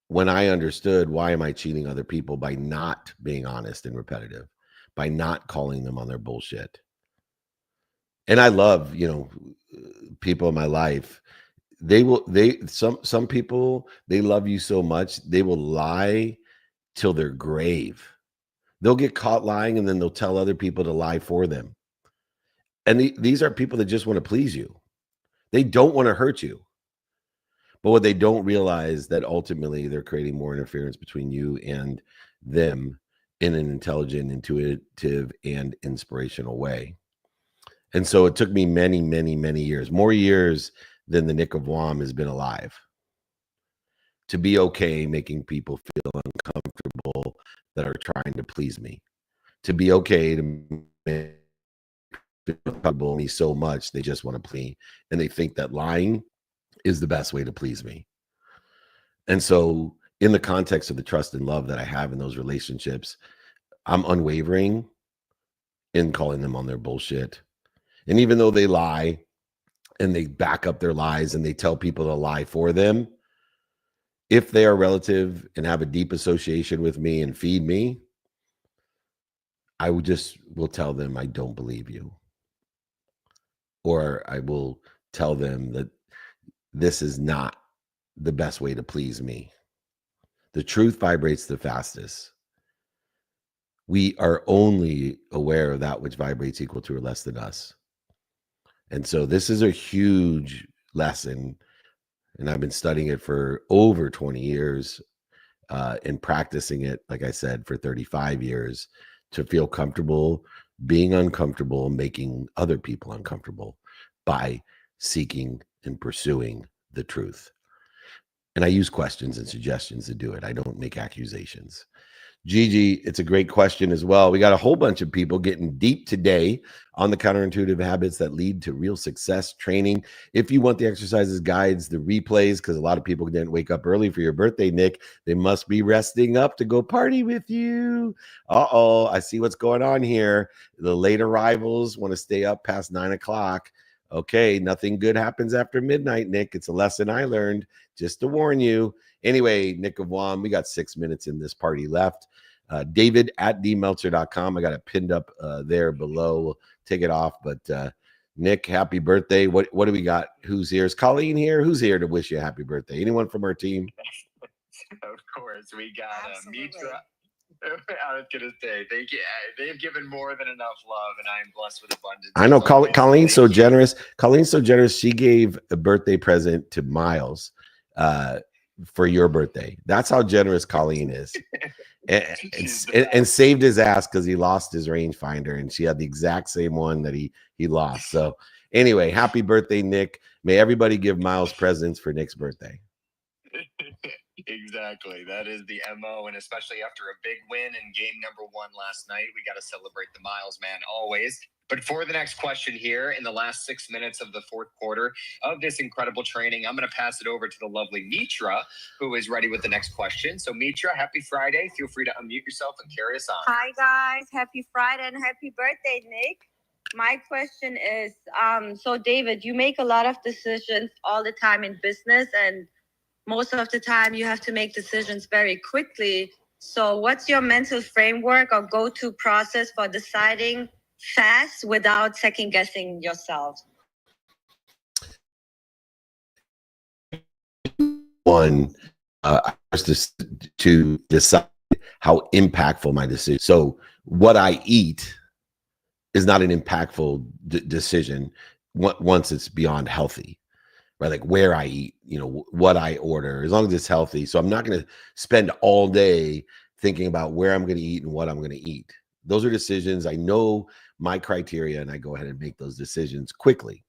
when I understood why am I cheating other people by not being honest and repetitive, by not calling them on their bullshit. And I love, people in my life. Some people, they love you so much, they will lie till their grave. They'll get caught lying and then they'll tell other people to lie for them. And these are people that just want to please you. They don't want to hurt you. But what they don't realize that ultimately they're creating more interference between you and them in an intelligent, intuitive, and inspirational way. And so it took me many, many, many years, more years than the Nick of Wam has been alive, to be okay making people feel uncomfortable that are trying to please me, to be okay to make people comfortable me so much they just want to please, and they think that lying is the best way to please me. And so in the context of the trust and love that I have in those relationships, I'm unwavering in calling them on their bullshit. And even though they lie and they back up their lies and they tell people to lie for them, if they are relative and have a deep association with me and feed me, I will tell them I don't believe you. Or I will tell them that this is not the best way to please me. The truth vibrates the fastest. We are only aware of that which vibrates equal to or less than us. And so this is a huge lesson. And I've been studying it for over 20 years and practicing it, like I said, for 35 years to feel comfortable being uncomfortable, making other people uncomfortable by seeking and pursuing the truth. And I use questions and suggestions to do it. I don't make accusations. Gigi, it's a great question as well. We got a whole bunch of people getting deep today on the counterintuitive habits that lead to real success training. If you want the exercises, guides, the replays, because a lot of people didn't wake up early for your birthday, Nick, they must be resting up to go party with you. Uh-oh, I see what's going on here. The late arrivals want to stay up past 9 o'clock. Okay, nothing good happens after midnight, Nick. It's a lesson I learned, just to warn you. Anyway, Nick of Wam, we got 6 minutes in this party left. David at dmeltzer.com. I got it pinned up there below. We'll take it off. But Nick, happy birthday. What do we got? Who's here? Is Colleen here? Who's here to wish you a happy birthday? Anyone from our team? Of course. We got Mitra. I was going to say, they've given more than enough love, and I am blessed with abundance. I know Colleen's so generous. Colleen's so generous. She gave a birthday present to Miles for your birthday. That's how generous Colleen is. and saved his ass because he lost his rangefinder, and she had the exact same one that he lost. So anyway, happy birthday, Nick. May everybody give Miles presents for Nick's birthday. Exactly. That is the MO. And especially after a big win in game number 1 last night, we got to celebrate the Miles man always. But for the next question here, in the last 6 minutes of the fourth quarter of this incredible training, I'm going to pass it over to the lovely Mitra, who is ready with the next question. So Mitra, happy Friday. Feel free to unmute yourself and carry us on. Hi, guys. Happy Friday and happy birthday, Nick. My question is, so David, you make a lot of decisions all the time in business, and most of the time you have to make decisions very quickly. So what's your mental framework or go-to process for deciding fast without second guessing yourself? One, to decide how impactful my decision. So what I eat is not an impactful decision once it's beyond healthy. Right, like where I eat, what I order, as long as it's healthy. So I'm not going to spend all day thinking about where I'm going to eat and what I'm going to eat. Those are decisions. I know my criteria, and I go ahead and make those decisions quickly.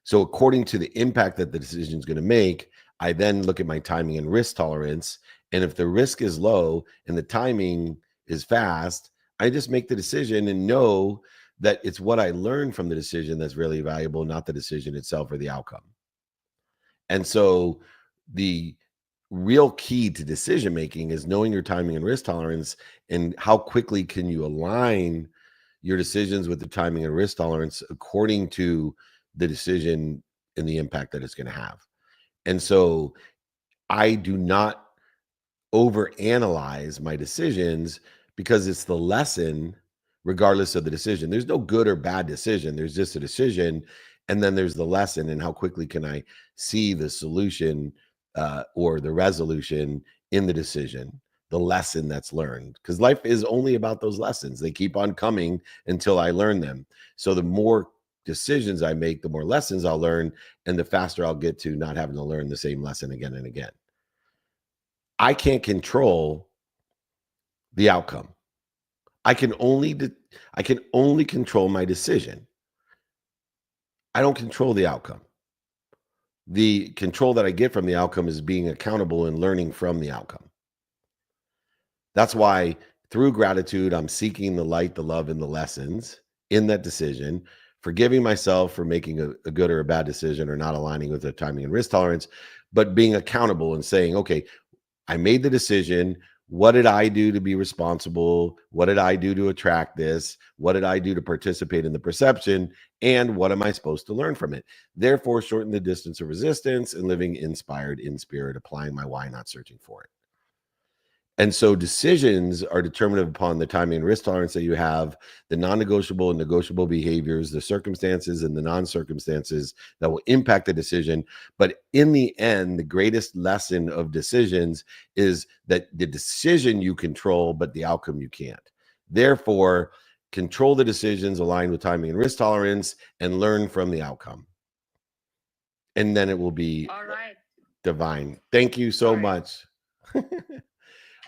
So according to the impact that the decision is going to make, I then look at my timing and risk tolerance. And if the risk is low and the timing is fast, I just make the decision and know that it's what I learned from the decision that's really valuable, not the decision itself or the outcome. And so the real key to decision making is knowing your timing and risk tolerance, and how quickly can you align your decisions with the timing and risk tolerance according to the decision and the impact that it's going to have. And so I do not overanalyze my decisions, because it's the lesson regardless of the decision. There's no good or bad decision. There's just a decision, and then there's the lesson, and how quickly can I see the solution or the resolution in the decision, the lesson that's learned. Because life is only about those lessons. They keep on coming until I learn them. So the more decisions I make, the more lessons I'll learn, and the faster I'll get to not having to learn the same lesson again and again. I can't control the outcome. I can only control my decision. I don't control the outcome. The control that I get from the outcome is being accountable and learning from the outcome. That's why through gratitude, I'm seeking the light, the love, and the lessons in that decision, forgiving myself for making a good or a bad decision or not aligning with the timing and risk tolerance, but being accountable and saying, okay, I made the decision. What did I do to be responsible? What did I do to attract this? What did I do to participate in the perception? And what am I supposed to learn from it? Therefore, shorten the distance of resistance and living inspired in spirit, applying my why, not searching for it. And so decisions are determined upon the timing and risk tolerance that you have, the non-negotiable and negotiable behaviors, the circumstances and the non-circumstances that will impact the decision. But in the end, the greatest lesson of decisions is that the decision you control, but the outcome you can't. Therefore, control the decisions aligned with timing and risk tolerance and learn from the outcome. And then it will be divine. Thank you so much.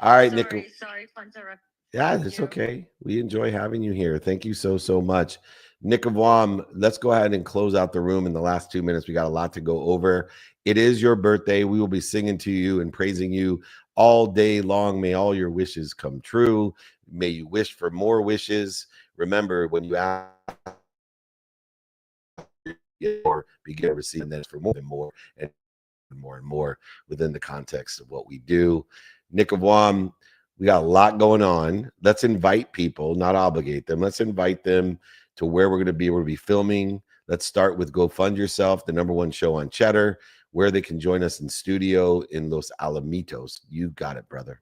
All right, Nick. Sorry for interrupting. Yeah, that's okay. We enjoy having you here. Thank you so much. Nick of Wam, let's go ahead and close out the room in the last 2 minutes. We got a lot to go over. It is your birthday. We will be singing to you and praising you all day long. May all your wishes come true. May you wish for more wishes. Remember, when you ask or begin to receive, that for more and more and more within the context of what we do. Nick of Wam, we got a lot going on. Let's invite people, not obligate them. Let's invite them to where we're going to be. We're going to be filming. Let's start with Go Fund Yourself, the #1 show on Cheddar, where they can join us in studio in Los Alamitos. You got it, brother.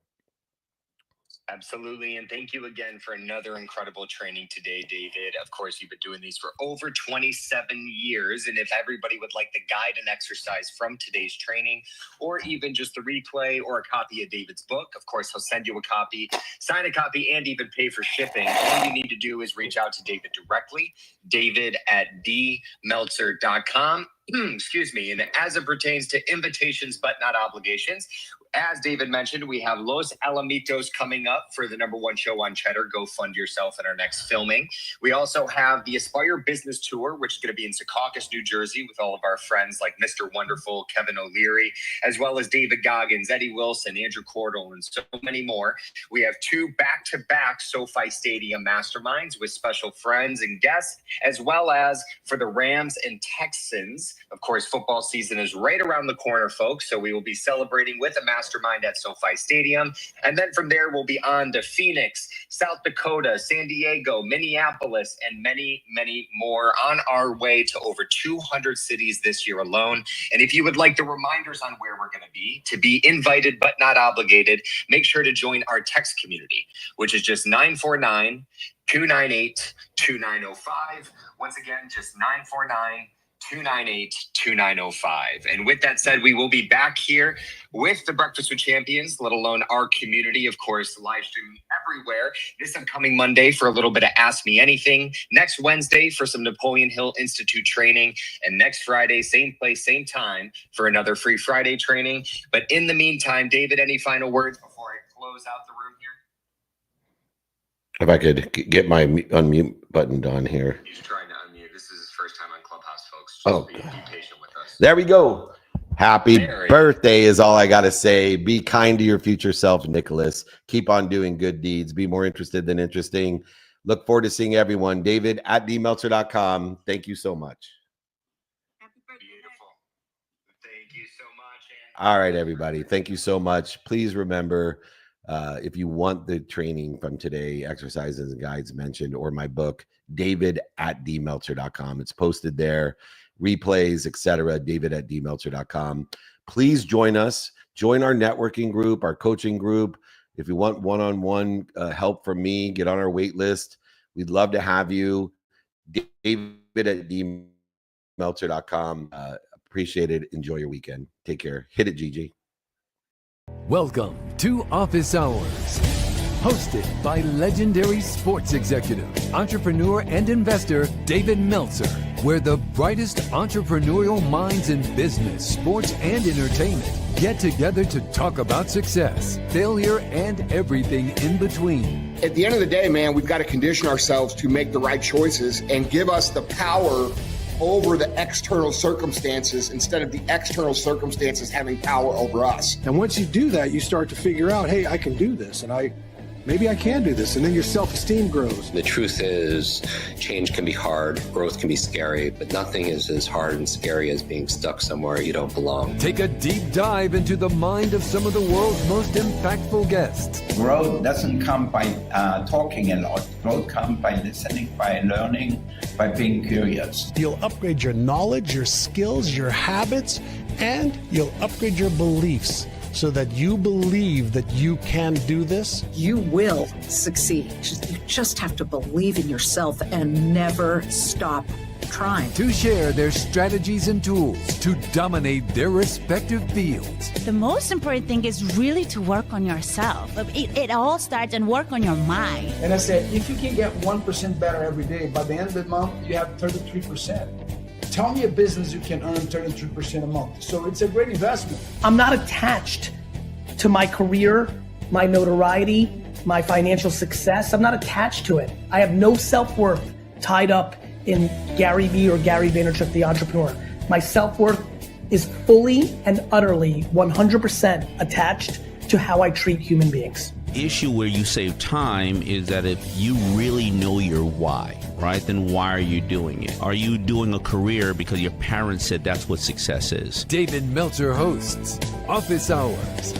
Absolutely. And thank you again for another incredible training today, David. Of course, you've been doing these for over 27 years. And if everybody would like the guide and exercise from today's training, or even just the replay or a copy of David's book, of course, he'll send you a copy, sign a copy, and even pay for shipping. All you need to do is reach out to David directly, david@dmeltzer.com. Excuse me. And as it pertains to invitations, but not obligations, as David mentioned, we have Los Alamitos coming up for the #1 show on Cheddar, Go Fund Yourself, in our next filming. We also have the Aspire Business Tour, which is going to be in Secaucus, New Jersey, with all of our friends like Mr. Wonderful, Kevin O'Leary, as well as David Goggins, Eddie Wilson, Andrew Cordell, and so many more. We have 2 back-to-back SoFi Stadium masterminds with special friends and guests, as well as for the Rams and Texans. Of course, football season is right around the corner, folks, so we will be celebrating with a mastermind at SoFi Stadium. And then from there, we'll be on to Phoenix, South Dakota, San Diego, Minneapolis, and many, many more, on our way to over 200 cities this year alone. And if you would like the reminders on where we're going to be invited but not obligated, make sure to join our text community, which is just 949-298-2905. Once again, just 949-298-2905. And with that said, we will be back here with the Breakfast with Champions, let alone our community, of course, live streaming everywhere this upcoming Monday for a little bit of Ask Me Anything, next Wednesday for some Napoleon Hill Institute training, and next Friday, same place, same time, for another Free Friday training. But in the meantime, David, any final words before I close out the room here? If I could get my unmute button done here. He's trying to unmute. This is his first time on Clubhouse, folks. Oh, be patient with us. There we go. Happy birthday is all I got to say. Be kind to your future self, Nicholas. Keep on doing good deeds. Be more interested than interesting. Look forward to seeing everyone. David at dmeltzer.com. Thank you so much. Beautiful. Thank you so much. All right, everybody. Thank you so much. Please remember, if you want the training from today, exercises and guides mentioned, or my book, David at dmeltzer.com. It's posted there. Replays, etc. David at dmeltzer.com. Please join us. Join our networking group, our coaching group. If you want one-on-one help from me, get on our wait list. We'd love to have you. David at dmeltzer.com. Appreciate it. Enjoy your weekend. Take care. Hit it, Gigi. Welcome to Office Hours, hosted by legendary sports executive, entrepreneur, and investor David Meltzer, where the brightest entrepreneurial minds in business, sports, and entertainment get together to talk about success, failure, and everything in between. At the end of the day, man, we've got to condition ourselves to make the right choices and give us the power over the external circumstances instead of the external circumstances having power over us. And once you do that, you start to figure out, hey, I can do this, and maybe I can do this, and then your self-esteem grows. The truth is, change can be hard, growth can be scary, but nothing is as hard and scary as being stuck somewhere you don't belong. Take a deep dive into the mind of some of the world's most impactful guests. Growth doesn't come by talking a lot. Growth comes by listening, by learning, by being curious. You'll upgrade your knowledge, your skills, your habits, and you'll upgrade your beliefs so that you believe that you can do this. You will succeed. You just have to believe in yourself and never stop trying. To share their strategies and tools to dominate their respective fields. The most important thing is really to work on yourself. It all starts and work on your mind. And I said, if you can get 1% better every day, by the end of the month, you have 33%. Tell me a business you can earn 33% a month. So it's a great investment. I'm not attached to my career, my notoriety, my financial success. I'm not attached to it. I have no self-worth tied up in Gary Vee or Gary Vaynerchuk, the entrepreneur. My self-worth is fully and utterly 100% attached to how I treat human beings. Issue where you save time is that if you really know your why, right, then why are you doing it? Are you doing a career because your parents said that's what success is? David Meltzer hosts Office Hours.